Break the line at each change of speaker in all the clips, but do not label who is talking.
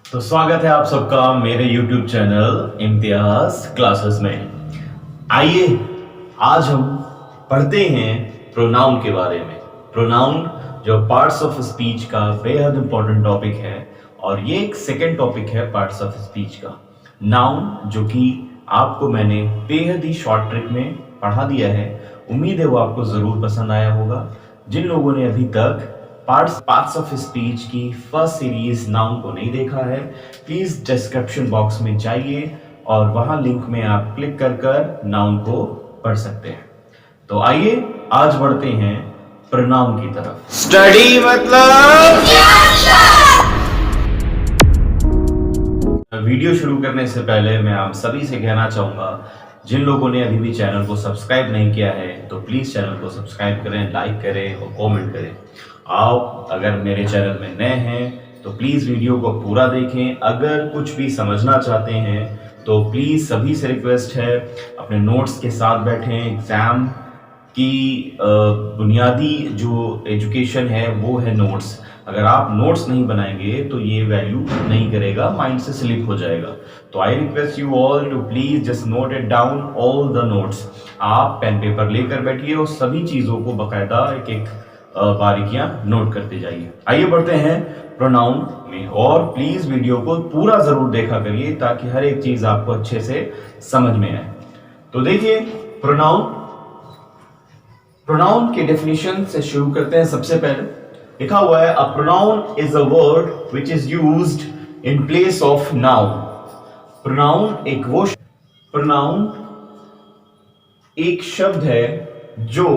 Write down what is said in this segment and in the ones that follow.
तो स्वागत है आप सबका मेरे YouTube चैनल इम्तियाज क्लासेस में। आइए आज हम पढ़ते हैं प्रोनाउन के बारे में। प्रोनाउन जो पार्ट्स ऑफ स्पीच का बेहद इंपॉर्टेंट टॉपिक है और ये एक सेकेंड टॉपिक है पार्ट्स ऑफ स्पीच का। नाउन जो कि आपको मैंने बेहद ही शॉर्ट ट्रिक में पढ़ा दिया है, उम्मीद है वो आपको जरूर पसंद आया होगा। जिन लोगों ने अभी तक पार्ट्स ऑफ स्पीच की फर्स्ट सीरीज नाउन को नहीं देखा है, प्लीज डिस्क्रिप्शन बॉक्स में जाइए और वहां लिंक में आप क्लिक कर नाउन को पढ़ सकते हैं। तो आइए आज बढ़ते हैं प्रोनाउन की तरफ।
स्टडी मतलब
वीडियो शुरू करने से पहले मैं आप सभी से कहना चाहूंगा, जिन लोगों ने अभी भी चैनल को सब्सक्राइब नहीं किया है तो प्लीज चैनल को सब्सक्राइब करें, लाइक करें और कमेंट करें। आप अगर मेरे चैनल में नए हैं तो प्लीज वीडियो को पूरा देखें। अगर कुछ भी समझना चाहते हैं तो प्लीज सभी से रिक्वेस्ट है अपने नोट्स के साथ बैठें। एग्जाम की बुनियादी जो एजुकेशन है वो है नोट्स। अगर आप नोट्स नहीं बनाएंगे तो ये वैल्यू नहीं करेगा, माइंड से स्लिप हो जाएगा। तो I request you all to please just note it down all the notes. आप पेन पेपर लेकर बैठिए और सभी चीजों को बकायदा एक एक बारीकियां नोट करते जाइए। आइए बढ़ते हैं प्रोनाउन में और प्लीज वीडियो को पूरा जरूर देखा करिए ताकि हर एक चीज आपको अच्छे से समझ में आए। तो देखिए प्रोनाउन के डेफिनेशन से शुरू करते हैं। सबसे पहले लिखा हुआ है, a pronoun is a word which is used in place of noun. Pronoun एक शब्द है जो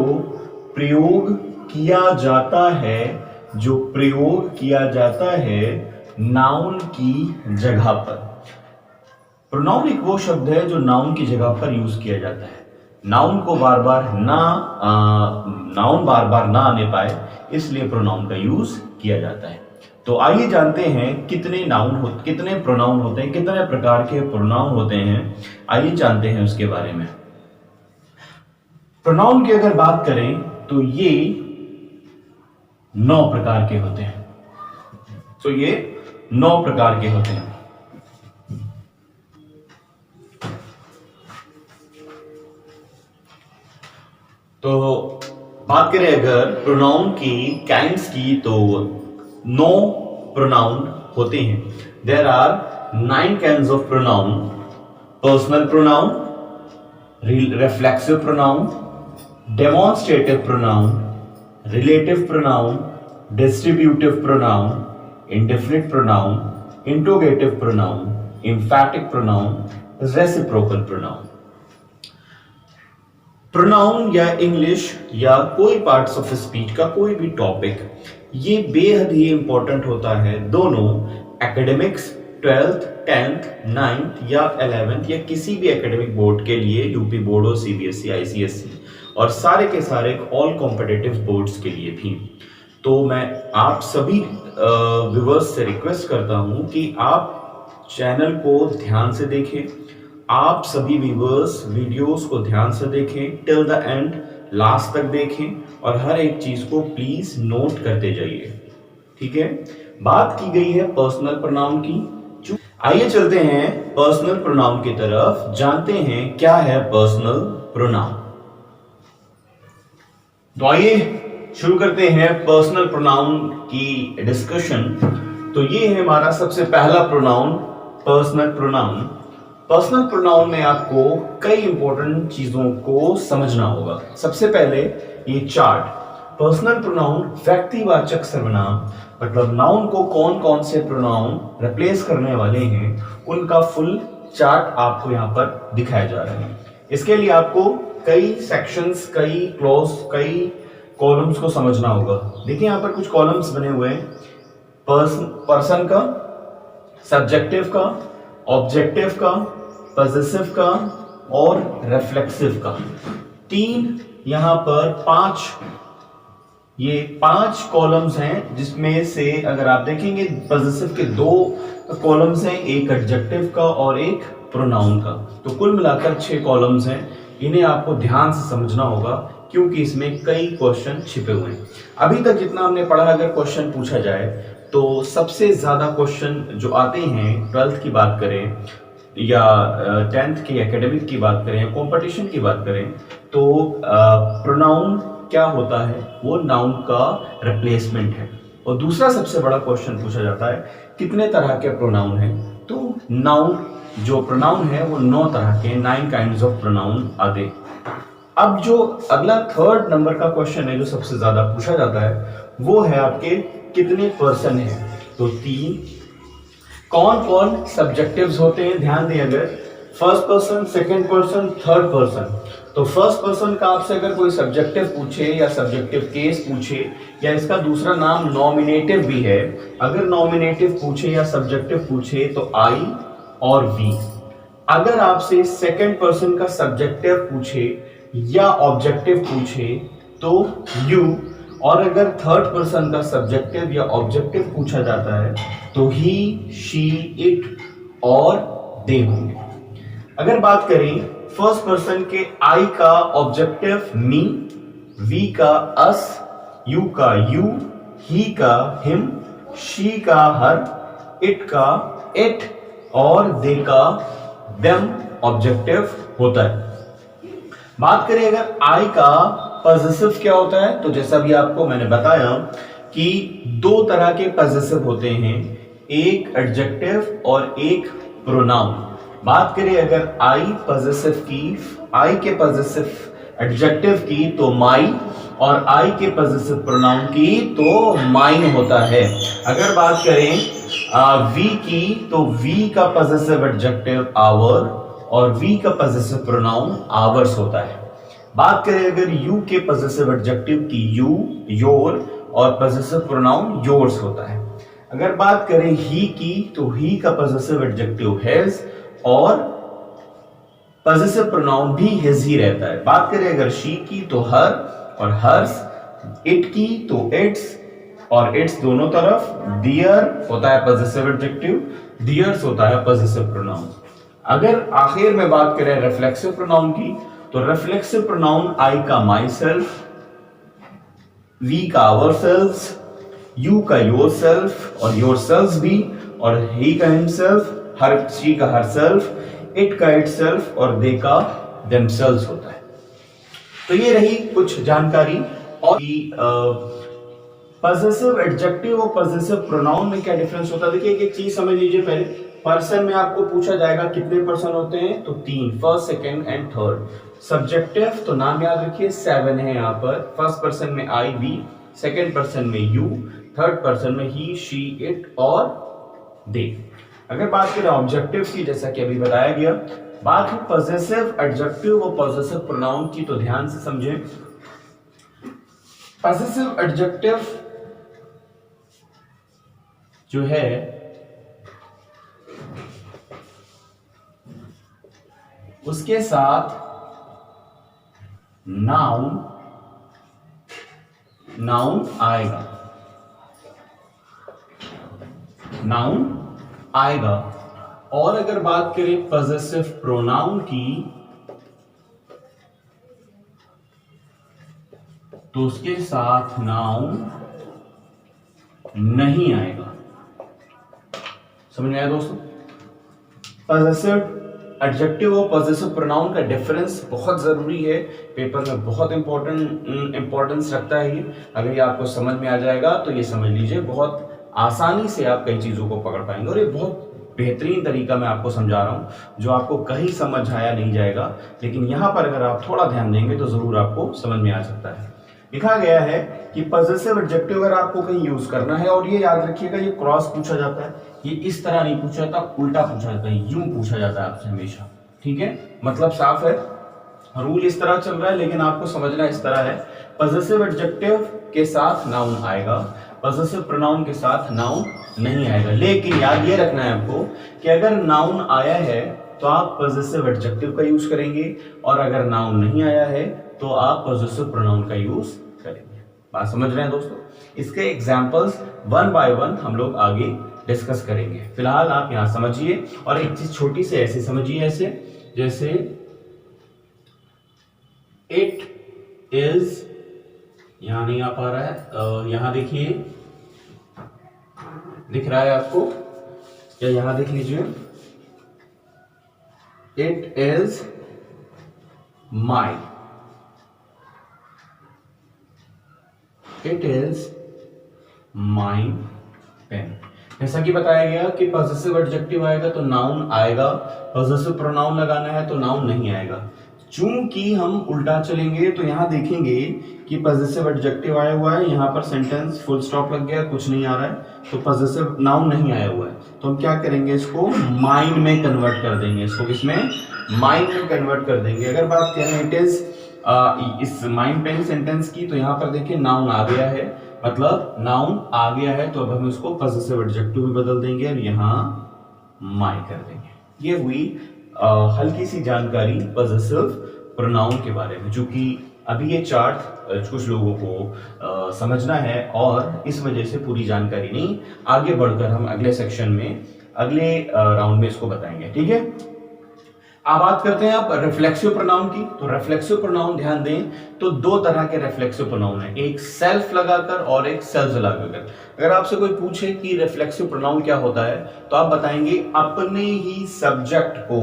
प्रयोग किया जाता है नाउन की जगह पर। प्रोनाउन एक वो शब्द है जो नाउन की जगह पर यूज किया जाता है। नाउन बार बार ना आने पाए इसलिए प्रोनाउन का यूज किया जाता है। तो आइए जानते हैं कितने प्रोनाउन होते हैं, कितने प्रकार के प्रोनाउन होते हैं, आइए जानते हैं उसके बारे में। प्रोनाउन की अगर बात करें तो ये 9 प्रकार के होते हैं। तो बात करें अगर प्रोनाउन की काइंड्स की तो 9 प्रोनाउन होते हैं। There are 9 kinds of pronoun: personal pronoun, reflexive pronoun, demonstrative pronoun, relative pronoun, distributive pronoun, indefinite pronoun, interrogative pronoun, emphatic pronoun, reciprocal pronoun. Pronoun या इंग्लिश या कोई पार्ट्स ऑफ स्पीच का कोई भी टॉपिक, ये बेहद ही इंपॉर्टेंट होता है दोनों एकेडमिक्स 12th, 10th, 9th या 11th या किसी भी एकेडमिक बोर्ड के लिए, यूपी बोर्ड हो, सीबीएसई, आईसीएसई और सारे के सारे ऑल कॉम्पिटिटिव बोर्ड्स के लिए भी। तो मैं आप सभी व्यूअर्स से रिक्वेस्ट करता हूं कि आप चैनल को ध्यान से देखें, आप सभी व्यूअर्स वीडियोस को ध्यान से देखें, टिल द एंड, लास्ट तक देखें और हर एक चीज को प्लीज नोट करते जाइए। ठीक है, बात की गई है पर्सनल प्रोनाउन की। आइए चलते हैं पर्सनल प्रोनाउन की तरफ, जानते हैं क्या है पर्सनल प्रोनाउन। तो आइए शुरू करते हैं पर्सनल प्रोनाउन की डिस्कशन। तो ये है हमारा सबसे पहला pronoun, personal pronoun. Personal pronoun में आपको कई इंपॉर्टेंट चीजों को समझना होगा। सबसे पहले ये चार्ट, पर्सनल प्रोनाउन व्यक्तिवाचक सर्वनाम, मतलब नाउन को कौन कौन से प्रोनाउन रिप्लेस करने वाले हैं उनका फुल चार्ट आपको यहाँ पर दिखाया जा रहा है। इसके लिए आपको कई सेक्शंस, कई क्लॉज, कई कॉलम्स को समझना होगा। देखिए यहाँ पर कुछ कॉलम्स बने हुए हैं, पर्सन का, सब्जेक्टिव का, ऑब्जेक्टिव का, पॉसेसिव का और रिफ्लेक्सिव का। 3 यहाँ पर 5 कॉलम्स हैं, जिसमें से अगर आप देखेंगे पॉसेसिव के 2 कॉलम्स हैं, एक एडजेक्टिव का और एक प्रोनाउन का। तो कुल मिलाकर 6 कॉलम्स हैं। इन्हें आपको ध्यान से समझना होगा क्योंकि इसमें कई क्वेश्चन छिपे हुए हैं। अभी तक जितना हमने पढ़ा, अगर क्वेश्चन पूछा जाए तो सबसे ज़्यादा क्वेश्चन जो आते हैं 12th की बात करें या 10th की एकेडमिक की बात करें, कंपटीशन की बात करें, तो प्रोनाउन क्या होता है? वो नाउन का रिप्लेसमेंट है। और दूसरा सबसे बड़ा क्वेश्चन पूछा जाता है कितने तरह के प्रोनाउन हैं? तो नाउन जो प्रोनाउन है वो 9 तरह के, 9 काइंड्स ऑफ प्रोनाउन आते। अब जो अगला 3rd नंबर का क्वेश्चन है जो सबसे ज्यादा पूछा जाता है वो है आपके कितने पर्सन है? तो 3। कौन कौन सब्जेक्टिव्स होते हैं? ध्यान दें, अगर first person, second person, third person, तो फर्स्ट पर्सन का आपसे अगर कोई सब्जेक्टिव पूछे या सब्जेक्टिव केस पूछे या इसका दूसरा नाम नॉमिनेटिव भी है, अगर नॉमिनेटिव पूछे या सब्जेक्टिव पूछे तो आई और वी। अगर आपसे सेकंड पर्सन का सब्जेक्टिव पूछे या ऑब्जेक्टिव पूछे तो यू, और अगर थर्ड पर्सन का सब्जेक्टिव या ऑब्जेक्टिव पूछा जाता है तो ही, शी, इट और दे होंगे। अगर बात करें फर्स्ट पर्सन के, आई का ऑब्जेक्टिव मी, वी का अस, यू का यू, ही का हिम, शी का हर, इट का इट और दे का देम ऑब्जेक्टिव होता है। बात करें अगर आई का पॉजेसिव क्या होता है, तो जैसा भी आपको मैंने बताया कि 2 तरह के पॉजेसिव होते हैं, एक एडजेक्टिव और एक प्रोनाउन। बात करें अगर आई पॉजेसिव की, आई के पॉजेसिव एडजेक्टिव की तो माई, और आई के पॉजेसिव प्रोनाउन की तो माइन होता है। अगर बात करें वी की तो वी का पॉजेसिव एडजेक्टिव आवर और वी का पॉजेसिव प्रोनाउन आवर्स होता है। बात करें अगर यू के पॉजेसिव एडजेक्टिव की यू, योर और पॉजेसिव प्रोनाउन योर्स होता है। अगर बात करें ही की तो ही का पॉजेसिव एडजेक्टिव हैज और पॉजेसिव प्रोनाउन भी हिज ही रहता है। बात करें अगर शी की तो हर और हर्स, इट की तो इट्स और इट्स दोनों तरफ, दियर होता है पॉजेसिव एडजेक्टिव, दियर्स होता है पॉजेसिव प्रोनाउन। अगर आखिर में बात करें रिफ्लेक्सिव प्रोनाउन की तो रिफ्लेक्सिव प्रोनाउन आई का माई सेल्फ, वी का आवर सेल्फ, यू का योर सेल्फ और योर सेल्फ भी, और ही का हिमसेल्फ, हर शी का हर सेल्फ, इट का इट सेल्फ और दे का देमसेल्व्स होता है। तो ये रही कुछ जानकारी। और पॉजेसिव एडजेक्टिव और पॉजेसिव प्रोनाउन में क्या डिफरेंस होता है? देखिए एक चीज समझ लीजिए पहले, पर्सन में आपको पूछा जाएगा कितने पर्सन होते हैं, तो 3, first, second and third. Subjective तो नाम याद रखिए 7 है यहाँ पर। फर्स्ट पर्सन में आई, वी, सेकंड पर्सन में यू, थर्ड पर्सन में ही, शी, इट और दे। अगर बात करें ऑब्जेक्टिव की, जैसा कि अभी बताया गया, बात है पॉजेसिव एडजेक्टिव और पॉजेसिव प्रोनाउन की, तो ध्यान से समझें। पॉजेसिव एडजेक्टिव जो है उसके साथ नाउन आएगा, नाउन आएगा। और अगर बात करें पॉजेसिव प्रोनाउन की तो उसके साथ नाउन नहीं आएगा। समझ में आया दोस्तों? पॉजेसिव एडजेक्टिव और पॉजेसिव प्रोनाउन का डिफरेंस बहुत जरूरी है, पेपर में बहुत इंपॉर्टेंस रखता है ये। अगर ये आपको समझ में आ जाएगा तो ये समझ लीजिए बहुत आसानी से आप कई चीजों को पकड़ पाएंगे। और ये बहुत बेहतरीन तरीका मैं आपको समझा रहा हूं जो आपको कहीं समझ आया नहीं जाएगा, लेकिन यहां पर अगर आप थोड़ा ध्यान देंगे तो जरूर आपको समझ में आ सकता है। लिखा गया है कि पॉजेसिव एडजेक्टिव अगर आपको कहीं यूज करना है, और ये याद रखिएगा ये क्रॉस पूछा जाता है, ये इस तरह नहीं पूछा जाता, उल्टा पूछा जाता है, यूं पूछा जाता है आपसे हमेशा। ठीक है, मतलब साफ है, रूल इस तरह चल रहा है लेकिन आपको समझना इस तरह है। पॉजेसिव एडजेक्टिव के साथ नाउन आएगा, पॉजेसिव प्रोनाउन के साथ नाउन नहीं आएगा। लेकिन याद ये रखना है आपको कि अगर नाउन आया है तो आप पॉजेसिव एडजेक्टिव का यूज करेंगे, और अगर नाउन नहीं आया है तो आप पॉजेसिव प्रोनाउन का यूज करेंगे। बात समझ रहे हैं दोस्तों? इसके एग्जांपल्स 1 बाय 1 हम लोग आगे डिस्कस करेंगे। फिलहाल आप यहां समझिए, और एक चीज छोटी से ऐसे समझिए, ऐसे जैसे इट इज, यहां नहीं आ पा रहा है, यहां देखिए
दिख रहा है आपको, या यहां देख लीजिए, it is my, it is my pen. जैसा कि बताया गया कि पॉसेसिव एडजेक्टिव आएगा तो नाउन आएगा, पॉसेसिव प्रोनाउन लगाना है तो नाउन नहीं आएगा। चूंकि हम उल्टा चलेंगे तो यहां देखेंगे कि पॉसेसिव एडजेक्टिव आया हुआ है, यहां पर सेंटेंस फुल स्टॉप लग गया, कुछ नहीं आ रहा है, तो पॉसेसिव नाउन नहीं आया हुआ है। तो हम क्या करेंगे, इसको माइन में कन्वर्ट कर देंगे, इसको किसमें, माइन में कन्वर्ट कर देंगे। अगर बात करें इट इज इस माइन पेन सेंटेंस की, तो यहां पर देखिए नाउन आ गया है, मतलब नाउन आ गया है, तो अब हम इसको पॉसेसिव एडजेक्टिव में बदल देंगे और यहां माई कर देंगे। ये हुई हल्की सी जानकारी पॉसेसिव प्रोनाउन के बारे में, जो कि अभी ये चार्ट कुछ लोगों को समझना है और इस वजह से पूरी जानकारी नहीं, आगे बढ़कर हम अगले सेक्शन में, अगले राउंड में इसको बताएंगे, ठीक है। अब बात करते हैं आप रिफ्लेक्सिव प्रोनाउन की। तो रिफ्लेक्सिव प्रोनाउन ध्यान दें तो दो तरह के रिफ्लेक्सिव प्रोनाउन है, एक सेल्फ लगाकर और एक सेल्फ लगाकर। अगर आपसे कोई पूछे कि रिफ्लेक्सिव प्रोनाउन क्या होता है, तो आप बताएंगे अपने ही सब्जेक्ट को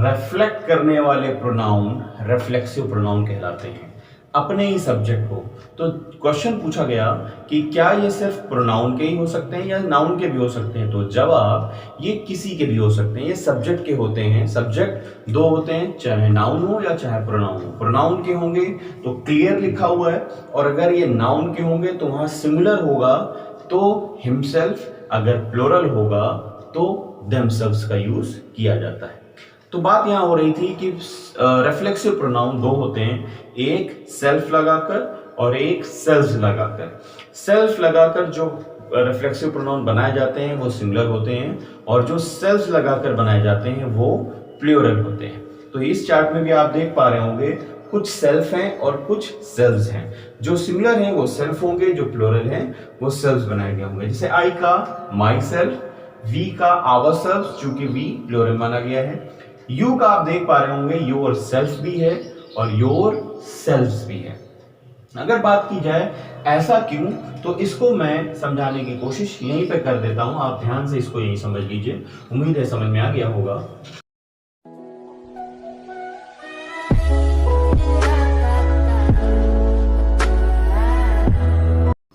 रिफ्लेक्ट करने वाले प्रोनाउन रिफ्लेक्सिव प्रोनाउन कहलाते हैं, अपने ही सब्जेक्ट को। तो क्वेश्चन पूछा गया कि क्या ये सिर्फ प्रोनाउन के ही हो सकते हैं या नाउन के भी हो सकते हैं, तो जवाब ये किसी के भी हो सकते हैं, ये सब्जेक्ट के होते हैं। सब्जेक्ट दो होते हैं, चाहे नाउन हो या चाहे प्रोनाउन हो। प्रोनाउन के होंगे तो क्लियर लिखा हुआ है, और अगर ये नाउन के होंगे तो वहां सिमिलर होगा, तो हिमसेल्फ, अगर प्लूरल होगा तो देमसेल्व्स का यूज किया जाता है। तो बात यहां हो रही थी कि रिफ्लेक्सिव प्रोनाउन दो होते हैं, एक सेल्फ लगाकर और एक सेल्स लगाकर। सेल्फ लगाकर जो रिफ्लेक्सिव प्रोनाउन बनाए जाते हैं वो सिंगुलर होते हैं, और जो सेल्स लगाकर बनाए जाते हैं वो प्लूरल होते हैं। तो इस चार्ट में भी आप देख पा रहे होंगे कुछ सेल्फ हैं और कुछ सेल्स हैं। जो सिंगुलर हैं वो सेल्फ होंगे, जो प्लूरल हैं वो सेल्स बनाए गए होंगे। जैसे आई का माई सेल्फ, वी का आवर सेल्फ, चूंकि वी प्लूरल माना गया है। यू का आप देख पा रहे होंगे योर सेल्फ भी है और योर सेल्फ्स भी है। अगर बात की जाए ऐसा क्यों, तो इसको मैं समझाने की कोशिश यहीं पे कर देता हूं, आप ध्यान से इसको यहीं समझ लीजिए, उम्मीद है समझ में आ गया होगा।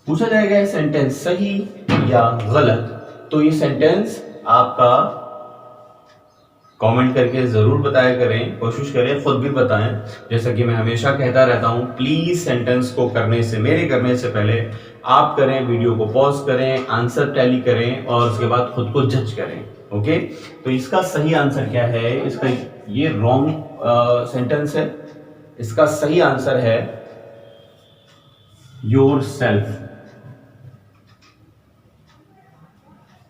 पूछा जाएगा सेंटेंस सही या गलत, तो ये सेंटेंस आपका कमेंट करके जरूर बताया करें, कोशिश करें खुद भी बताएं। जैसा कि मैं हमेशा कहता रहता हूं, प्लीज सेंटेंस को करने से, मेरे करने से पहले आप करें, वीडियो को पॉज करें, आंसर टैली करें और उसके बाद खुद को जज करें। ओके, तो इसका सही आंसर क्या है, इसका ये रॉन्ग सेंटेंस है, इसका सही आंसर है योर सेल्फ।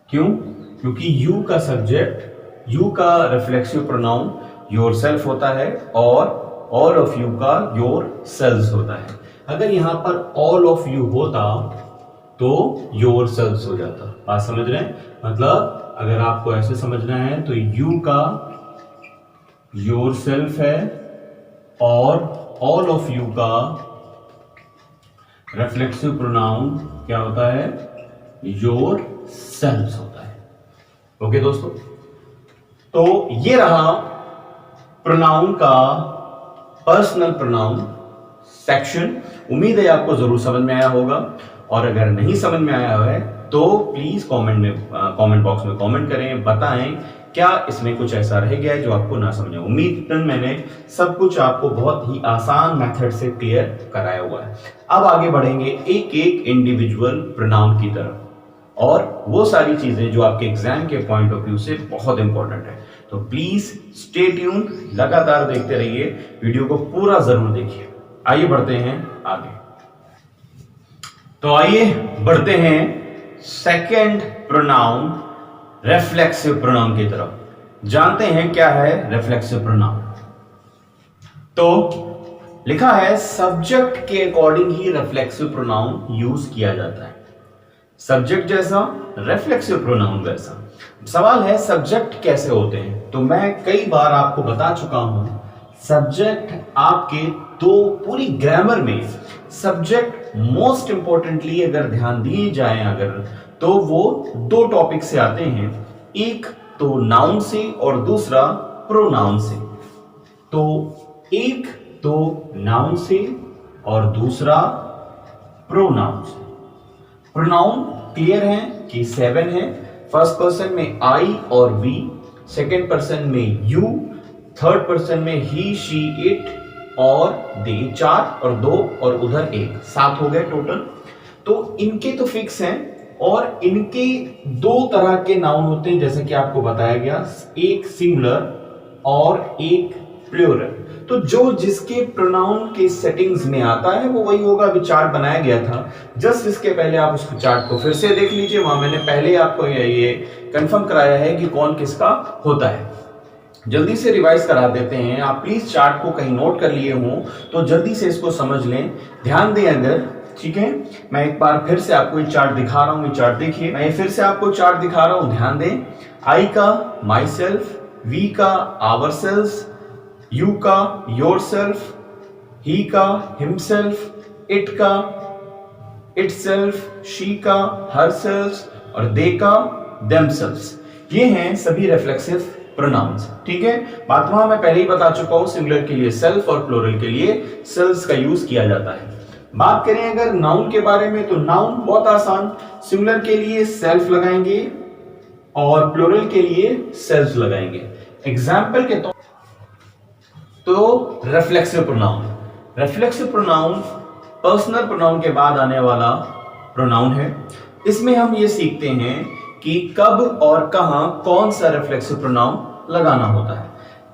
क्यों? क्योंकि यू का सब्जेक्ट, यू का रिफ्लेक्सिव प्रोनाउन योरसेल्फ होता है और ऑल ऑफ यू का योर सेल्स होता है। अगर यहां पर ऑल ऑफ यू होता तो योर सेल्स हो जाता। बात समझ रहे हैं? मतलब अगर आपको ऐसे समझना है तो यू का योर सेल्फ है और ऑल ऑफ यू का रिफ्लेक्सिव प्रोनाउन क्या होता है, योर सेल्फ होता है। ओके दोस्तों, तो ये रहा प्रोनाउन का पर्सनल प्रोनाउन सेक्शन। उम्मीद है आपको जरूर समझ में आया होगा, और अगर नहीं समझ में आया है तो प्लीज कमेंट बॉक्स में कमेंट करें, बताएं क्या इसमें कुछ ऐसा रह गया है जो आपको ना समझे। उम्मीद मैंने सब कुछ आपको बहुत ही आसान मेथड से क्लियर कराया हुआ है। अब आगे बढ़ेंगे एक एक इंडिविजुअल प्रोनाउन की तरफ, और वो सारी चीजें जो आपके एग्जाम के पॉइंट ऑफ व्यू से बहुत इंपॉर्टेंट है। तो प्लीज स्टे ट्यून, लगातार देखते रहिए, वीडियो को पूरा जरूर देखिए। आइए बढ़ते हैं आगे। तो आइए बढ़ते हैं सेकंड प्रोनाउन रिफ्लेक्सिव प्रोनाउन की तरफ। जानते हैं क्या है रिफ्लेक्सिव प्रोनाउन। तो लिखा है सब्जेक्ट के अकॉर्डिंग ही रिफ्लेक्सिव प्रोनाउन यूज किया जाता है। सब्जेक्ट जैसा रिफ्लेक्सिव प्रोनाउन वैसा। सवाल है सब्जेक्ट कैसे होते हैं, तो मैं कई बार आपको बता चुका हूं, सब्जेक्ट आपके दो, पूरी ग्रामर में सब्जेक्ट मोस्ट इंपॉर्टेंटली अगर ध्यान दिए जाए, अगर तो वो दो टॉपिक से आते हैं, एक तो नाउन से और दूसरा प्रोनाउन से। तो एक तो नाउन से और दूसरा प्रोनाउन से। प्रोनाउन क्लियर है कि 7 है। फर्स्ट पर्सन में आई और वी, सेकेंड पर्सन में यू, थर्ड पर्सन में ही, शी, इट और दे। 4 और 2 और उधर 1, 7 हो गए टोटल। तो इनके तो फिक्स हैं और इनके दो तरह के नाउन होते हैं जैसे कि आपको बताया गया, एक सिंगुलर और एक प्लूरल। तो जो जिसके प्रोनाउन के सेटिंग्स में आता है वो वही होगा। अभी चार्ट बनाया गया था, जस्ट इसके पहले आप उस चार्ट को फिर से देख लीजिए। वहां मैंने पहले आपको ये कंफर्म कराया है कि कौन किसका होता है। जल्दी से रिवाइज करा देते हैं। आप प्लीज चार्ट को कहीं नोट कर लिए हो तो जल्दी से इसको समझ लें, ध्यान दें अगर, ठीक है। मैं एक बार फिर से आपको ये चार्ट दिखा रहा हूं, ये चार्ट देखिए। मैं फिर से आपको चार्ट दिखा रहा हूं, ध्यान दें। आई का माई सेल्फ, वी का आवर सेल्फ, यू का योर सेल्फ, ही का हिमसेल्फ, इट का इट सेल्फ, शी का हर सेल्फ और दे का देमसेल्व्स। ये हैं सभी रिफ्लेक्सिव प्रोनाउंस, ठीक है। बात वहां मैं पहले ही बता चुका हूं, सिंगुलर के लिए सेल्फ और प्लूरल के लिए सेल्व्स का यूज किया जाता है। बात करें अगर नाउन के बारे में तो नाउन बहुत आसान, सिंगुलर के लिए सेल्फ लगाएंगे और प्लूरल के लिए सेल्फ लगाएंगे। एग्जाम्पल के तौर तो reflexive pronoun, reflexive pronoun personal pronoun के बाद आने वाला प्रोनाउन है। इसमें हम ये सीखते हैं कि कब और कहां कौन सा रिफ्लेक्सिव प्रोनाउन लगाना होता है।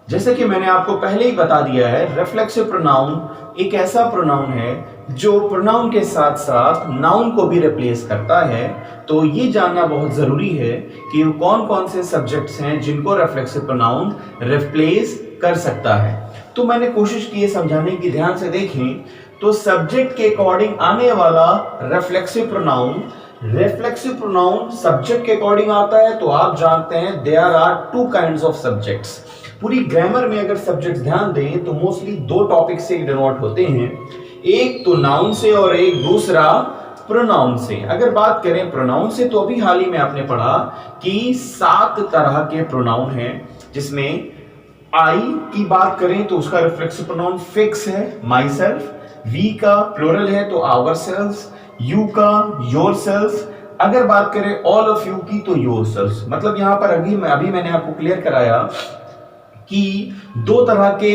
जैसे कि मैंने आपको पहले ही बता दिया है, रिफ्लेक्सिव प्रोनाउन एक ऐसा प्रोनाउन है जो प्रोनाउन के साथ साथ नाउन को भी रिप्लेस करता है। तो ये जानना बहुत जरूरी है कि कौन कौन से सब्जेक्ट्स हैं जिनको रिफ्लेक्सिव प्रोनाउन रिप्लेस कर सकता है। तो मैंने कोशिश की है समझाने की, ध्यान से देखें। तो सब्जेक्ट के अकॉर्डिंग आने वाला reflexive pronoun, reflexive pronoun subject के अकॉर्डिंग आता है तो आप जानते हैं there are 2 kinds of subjects. पूरी ग्रामर में अगर सब्जेक्ट्स ध्यान दें तो मोस्टली 2 टॉपिक से डिनोट होते हैं, एक तो नाउन से और एक दूसरा प्रोनाउन से। अगर बात करें प्रोनाउन से तो अभी हाल ही में आपने पढ़ा कि 7 तरह के प्रोनाउन हैं, जिसमें आई की बात करें तो उसका रिफ्लेक्सिव प्रोनाउन फिक्स है, माई सेल्फ। वी का प्लूरल है तो आवर सेल्फ, यू का योर सेल्फ। अगर बात करें ऑल ऑफ यू की तो योर सेल्फ। मतलब यहां पर अभी मैंने आपको क्लियर कराया कि 2 तरह के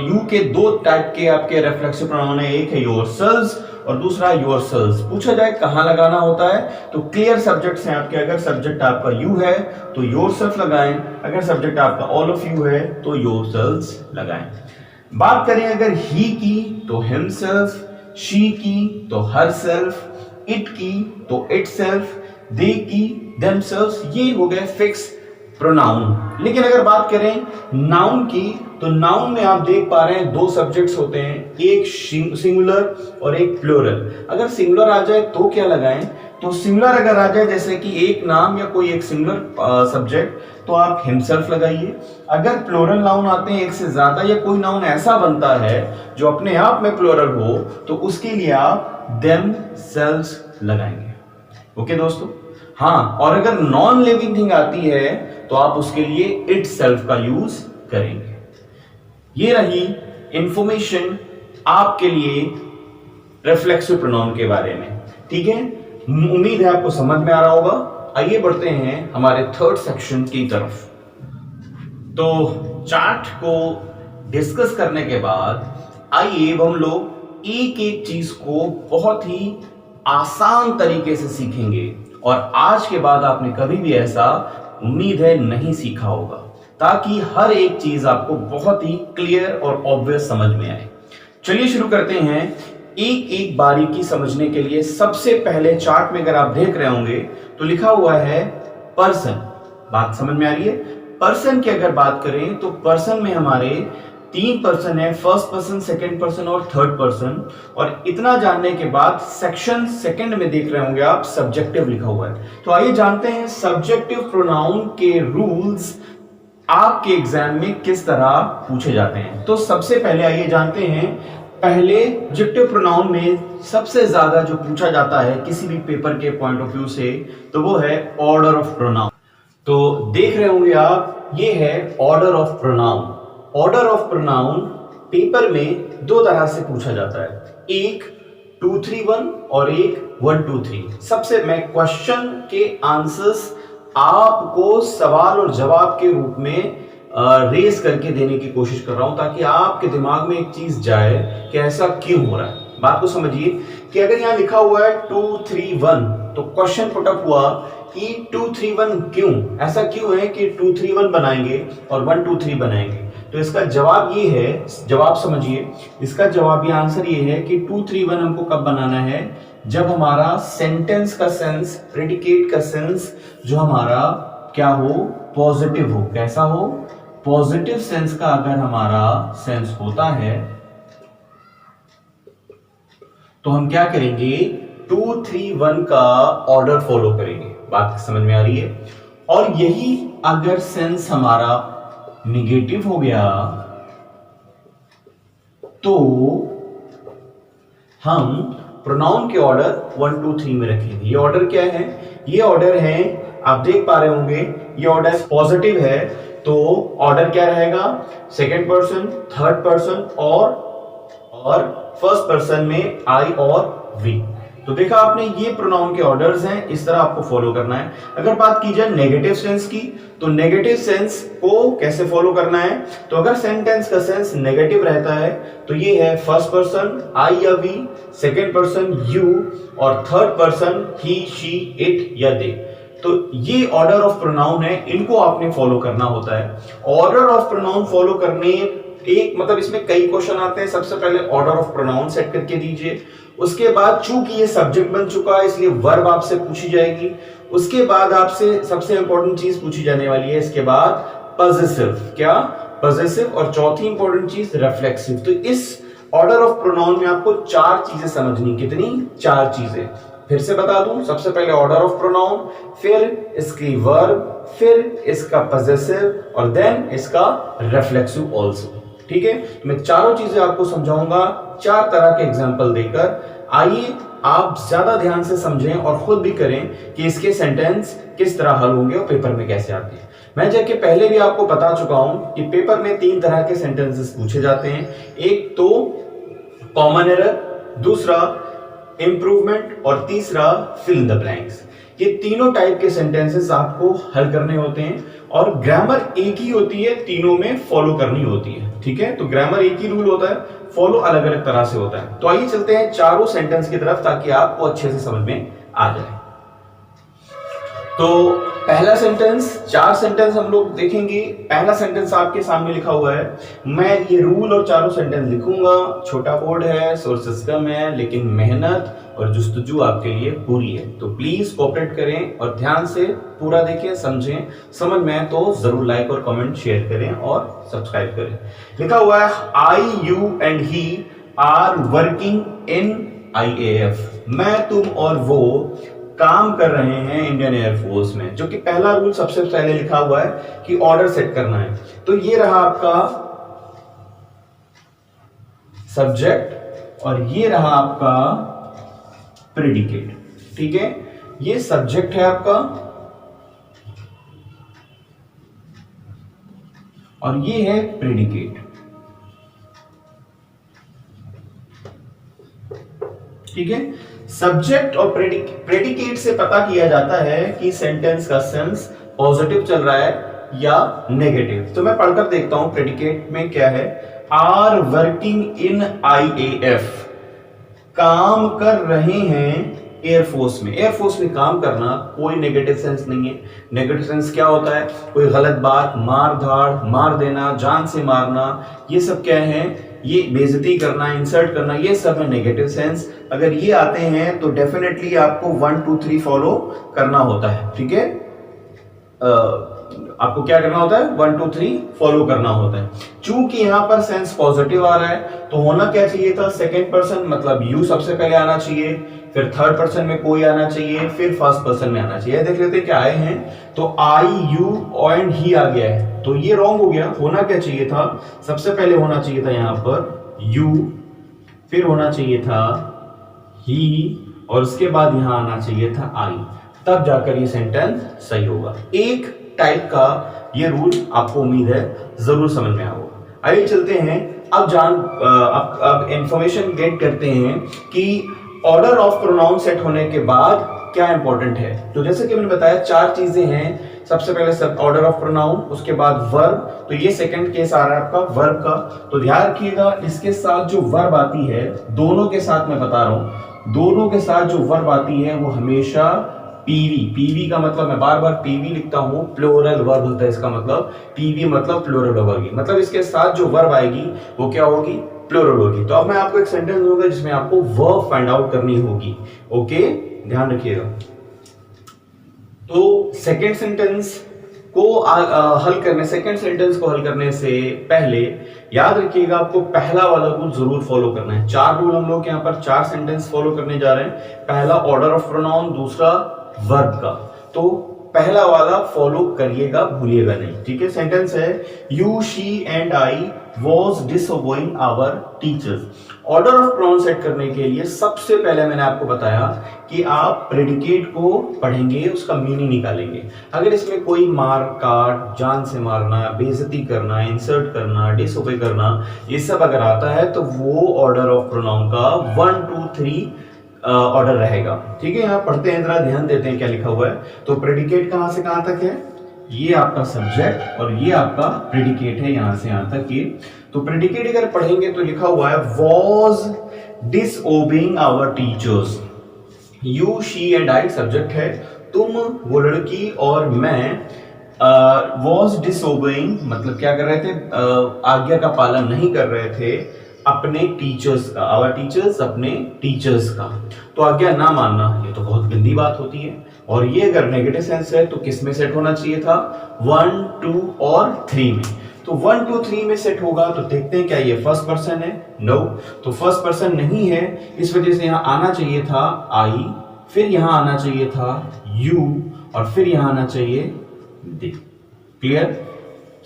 यू के 2 टाइप के आपके रिफ्लेक्सिव प्रोनाउन है, एक है योरसेल्व्स और दूसरा योरसेल्व्स। पूछा जाए कहां लगाना होता है तो क्लियर सब्जेक्ट्स हैं आपके। अगर सब्जेक्ट आपका यू है तो योरसेल्फ लगाएं, अगर सब्जेक्ट आपका ऑल ऑफ यू है तो योरसेल्व्स लगाएं। बात करें अगर ही की तो हिमसेल्फ, शी की तो हरसेल्फ, इट की तो इटसेल्फ, दे की देमसेल्व्स। ये हो गए फिक्स प्रोनाउन। लेकिन अगर बात करें नाउन की तो नाउन में आप देख पा रहे हैं 2 सब्जेक्ट्स होते हैं, एक सिंगुलर और एक प्लूरल। अगर सिंगुलर आ जाए तो क्या लगाएं, तो सिंगुलर अगर आ जाए जैसे कि एक नाम या कोई एक सिंगुलर सब्जेक्ट तो आप हिमसेल्फ लगाइए। अगर प्लूरल नाउन आते हैं एक से ज्यादा या कोई नाउन ऐसा बनता है जो अपने आप में प्लूरल हो तो उसके लिए आप देम सेल्व्स लगाएंगे। ओके दोस्तों। हाँ, और अगर नॉन लिविंग थिंग आती है तो आप उसके लिए इट सेल्फ का यूज करेंगे। ये रही इंफॉर्मेशन आपके लिए रिफ्लेक्सिव प्रोनाउन के बारे में, ठीक है। उम्मीद है आपको समझ में आ रहा होगा। आइए बढ़ते हैं हमारे 3rd सेक्शन की तरफ। तो चार्ट को डिस्कस करने के बाद आइए हम लोग एक एक चीज को बहुत ही आसान तरीके से सीखेंगे और आज के बाद आपने कभी भी ऐसा उम्मीद है नहीं सीखा होगा, ताकि हर एक चीज आपको बहुत ही क्लियर और ऑब्वियस समझ में आए। चलिए शुरू करते हैं एक एक बारीकी समझने के लिए। सबसे पहले चार्ट में अगर आप देख रहे होंगे तो लिखा हुआ है पर्सन। बात समझ में आ रही है? पर्सन की अगर बात करें तो पर्सन में हमारे 3 पर्सन है, फर्स्ट पर्सन, सेकंड पर्सन और थर्ड पर्सन। और इतना जानने के बाद सेक्शन 2 में देख रहे होंगे आप सब्जेक्टिव लिखा हुआ है। तो आइए जानते हैं सब्जेक्टिव प्रोनाउन के रूल्स आपके एग्जाम में किस तरह पूछे जाते हैं। तो सबसे पहले आइए जानते हैं पहले एडजेक्टिव प्रोनाउन में सबसे ज्यादा जो पूछा जाता है किसी भी पेपर के पॉइंट ऑफ व्यू से, तो वो है ऑर्डर ऑफ प्रोनाउन। तो देख रहे होंगे आप, ये है order of pronoun. Order of pronoun paper में दो तरह से पूछा जाता है, एक 2 3 1 और एक 1 2 3। सबसे मैं क्वेश्चन के आंसर्स आपको सवाल और जवाब के रूप में रेस करके देने की कोशिश कर रहा हूं, ताकि आपके दिमाग में एक चीज जाए कि ऐसा क्यों हो रहा है। बात को समझिए कि अगर यहां लिखा हुआ है 2 3 1, तो क्वेश्चन पुटअप हुआ कि 2 3 1 क्यों, ऐसा क्यों है कि 2 3 1 बनाएंगे और 1 2 3 बनाएंगे। तो इसका जवाब ये है, जवाब समझिए, इसका जवाब ये आंसर ये है कि 2 3 1 हमको कब बनाना है, जब हमारा सेंटेंस का सेंस, प्रेडिकेट का सेंस जो हमारा क्या हो, पॉजिटिव हो। कैसा हो, पॉजिटिव सेंस का अगर हमारा सेंस होता है तो हम क्या करेंगे, 2 3 1 का ऑर्डर फॉलो करेंगे। बात समझ में आ रही है। और यही अगर सेंस हमारा निगेटिव हो गया तो हम प्रोनाउन के ऑर्डर 1 2 3 में रखेंगे। ये ऑर्डर क्या है, ये ऑर्डर है, आप देख पा रहे होंगे, ये ऑर्डर पॉजिटिव है तो ऑर्डर क्या रहेगा, सेकंड पर्सन, थर्ड पर्सन और फर्स्ट पर्सन में आई और वी। तो देखा आपने, ये प्रोनाउन के ऑर्डर्स हैं, इस तरह आपको फॉलो करना है। अगर बात की जाए नेगेटिव सेंस की, तो नेगेटिव सेंस को कैसे फॉलो करना है, तो अगर सेंटेंस का सेंस नेगेटिव रहता है तो ये है फर्स्ट पर्सन आई या वी, सेकंड पर्सन यू और third person he she it या दे। तो ये ऑर्डर ऑफ प्रोनाउन है, इनको आपने फॉलो करना होता है। ऑर्डर ऑफ प्रोनाउन फॉलो करने एक मतलब इसमें कई क्वेश्चन आते हैं। सबसे पहले ऑर्डर ऑफ प्रोनाउन सेट करके दीजिए, उसके बाद चूंकि ये सब्जेक्ट बन चुका है इसलिए वर्ब आपसे पूछी जाएगी, उसके बाद आपसे सबसे इंपॉर्टेंट चीज पूछी जाने वाली है, इसके बाद पॉसेसिव, क्या पॉसेसिव, और चौथी इंपॉर्टेंट चीज रिफ्लेक्सिव। तो इस ऑर्डर ऑफ प्रोनाउन में आपको 4 चीजें समझनी, कितनी, 4 चीजें। फिर से बता दूं, सबसे पहले ऑर्डर ऑफ प्रोनाउन, फिर इसकी वर्ब, फिर इसका पॉसेसिव और देन इसका रिफ्लेक्सिव आल्सो। ठीक है, मैं चारों चीजें आपको समझाऊंगा 4 तरह के एग्जांपल देकर। आइए आप ज्यादा ध्यान से समझें और खुद भी करें कि इसके सेंटेंस किस तरह हल होंगे और पेपर में कैसे आते हैं। मैं जबकि पहले भी आपको बता चुका हूं कि पेपर में 3 तरह के सेंटेंसेस पूछे जाते हैं, एक तो कॉमन एरर, दूसरा इंप्रूवमेंट और तीसरा फिल इन द ब्लैंक्स। ये तीनों टाइप के सेंटेंसेस आपको हल करने होते हैं और ग्रामर एक ही होती है, तीनों में फॉलो करनी होती है। ठीक है, तो ग्रामर एक ही रूल होता है, फॉलो अलग अलग तरह से होता है। तो आइए चलते हैं चारों सेंटेंस की तरफ ताकि आपको अच्छे से समझ में आ जाए। तो पहला सेंटेंस, 4 सेंटेंस हम लोग देखेंगे। पहला सेंटेंस आपके सामने लिखा हुआ है, मैं ये रूल और चारों सेंटेंस लिखूंगा। छोटा बोर्ड है, सोर्सेस कम है, लेकिन मेहनत और जुस्तजू आपके लिए पूरी है। तो प्लीज कोऑपरेट करें और ध्यान से पूरा देखें, समझें। समझ में आए तो जरूर लाइक और कमेंट शेयर करें और सब्सक्राइब करें। लिखा हुआ है, I you and he are working in IAF। मैं, तुम और वो काम कर रहे हैं इंडियन एयरफोर्स में। जो कि पहला रूल सबसे पहले लिखा हुआ है कि ऑर्डर सेट करना है। तो ये रहा आपका सब्जेक्ट और ये रहा आपका प्रेडिकेट। ठीक है, ये सब्जेक्ट है आपका और ये है प्रेडिकेट। ठीक है, सब्जेक्ट और प्रेडिकेट से पता किया जाता है कि सेंटेंस का सेंस पॉजिटिव चल रहा है या नेगेटिव। तो मैं पढ़कर देखता हूं प्रेडिकेट में क्या है। आर वर्किंग इन IAF, काम कर रहे हैं एयरफोर्स में। एयरफोर्स में काम करना कोई नेगेटिव सेंस नहीं है। नेगेटिव सेंस क्या होता है, कोई गलत बात, मार धाड़, मार देना, जान से मारना, ये सब क्या है, ये बेइज्जती करना, इंसल्ट करना, ये सब है नेगेटिव सेंस। अगर ये आते हैं तो डेफिनेटली आपको 1 2 3 फॉलो करना होता है। ठीक है, आपको क्या करना होता है, 1 2 3 फॉलो करना होता है। चूंकि यहां पर सेंस पॉजिटिव आ रहा है तो होना क्या चाहिए था, सेकंड पर्सन मतलब यू सबसे पहले आना चाहिए, फिर थर्ड पर्सन में कोई आना चाहिए, फिर फर्स्ट पर्सन में आना चाहिए। देख लेते हैं क्या आए हैं, तो आई यू एंड ही आ गया है, तो ये रॉन्ग हो गया। होना क्या चाहिए था, सबसे पहले होना चाहिए था यहां पर यू फिर होना चाहिए था ही, और उसके बाद यहां आना चाहिए था आई, तब जाकर ये सेंटेंस सही होगा। एक टाइप का ये रूल आपको उम्मीद है जरूर समझ में आएगा। आइए चलते हैं अब इंफॉर्मेशन गेट करते हैं कि ऑर्डर ऑफ प्रोनाउन सेट होने के बाद क्या इंपॉर्टेंट है। तो जैसे कि मैंने बताया 4 चीजें हैं। सबसे पहले सब ऑर्डर ऑफ प्रोनाउन, उसके बाद वर्ब, तो ये सेकंड केस आ रहा है आपका वर्ब का। तो ध्यान रखिएगा इसके साथ जो वर्ब आती है, दोनों के साथ मैं बता रहा हूं, दोनों के साथ जो वर्ब आती है वो हमेशा पीवी, पीवी का मतलब मैं बार बार पीवी लिखता हूं, प्लूरल वर्ब होता है इसका मतलब। पीवी मतलब प्लूरल होगी, मतलब इसके साथ जो वर्ब आएगी वो क्या होगी, प्लूरल होगी। तो अब मैं आपको एक सेंटेंस दूंगा जिसमें आपको वर्ब फाइंड आउट करनी होगी। ओके, ध्यान रखिएगा। तो सेकंड सेंटेंस को सेकंड सेंटेंस को हल करने से पहले याद रखिएगा आपको पहला वाला रूल जरूर फॉलो करना है। 4 रूल हम लोग यहाँ पर 4 सेंटेंस फॉलो करने जा रहे हैं। पहला ऑर्डर ऑफ प्रोनाउन, दूसरा वर्ब का, तो पहला वाला फॉलो करिएगा, भूलिएगा नहीं, ठीक है। सेंटेंस है you, she and I was disobeying our teachers. Order of pronoun set करने के लिए सबसे पहले मैंने आपको बताया कि आप प्रेडिकेट को पढ़ेंगे, उसका मीनिंग निकालेंगे। अगर इसमें कोई मार काट, जान से मारना, बेइज्जती करना, इंसल्ट करना, डिसओबे करना, ये सब अगर आता है तो वो ऑर्डर ऑफ प्रोनाउन का 1 2 3 ऑर्डर रहेगा, ठीक है। यहाँ पढ़ते हैं, जरा ध्यान देते हैं क्या लिखा हुआ है। तो प्रेडिकेट कहां से कहां तक है, ये आपका सब्जेक्ट और ये आपका प्रेडिकेट है, यहां से यहां तक ये। तो प्रेडिकेट अगर पढ़ेंगे तो लिखा हुआ है was disobeying our teachers. You, she and I subject है, तुम, वो लड़की और मैं। वॉज डिसओबिंग मतलब क्या कर रहे थे, आज्ञा का पालन नहीं कर रहे थे अपने टीचर्स का, आवर टीचर्स, अपने टीचर्स का। तो आज्ञा ना मानना ये तो बहुत गंदी बात होती है, और ये अगर नेगेटिव सेंस है तो किस में सेट होना चाहिए था, 1 2 और 3 में। तो 1 2 3 में सेट होगा। तो देखते हैं क्या ये फर्स्ट पर्सन है, नो, तो फर्स्ट पर्सन नहीं है, इस वजह से यहां आना चाहिए था आई, फिर यहां आना चाहिए था यू, और फिर यहां आना चाहिए दे। क्लियर,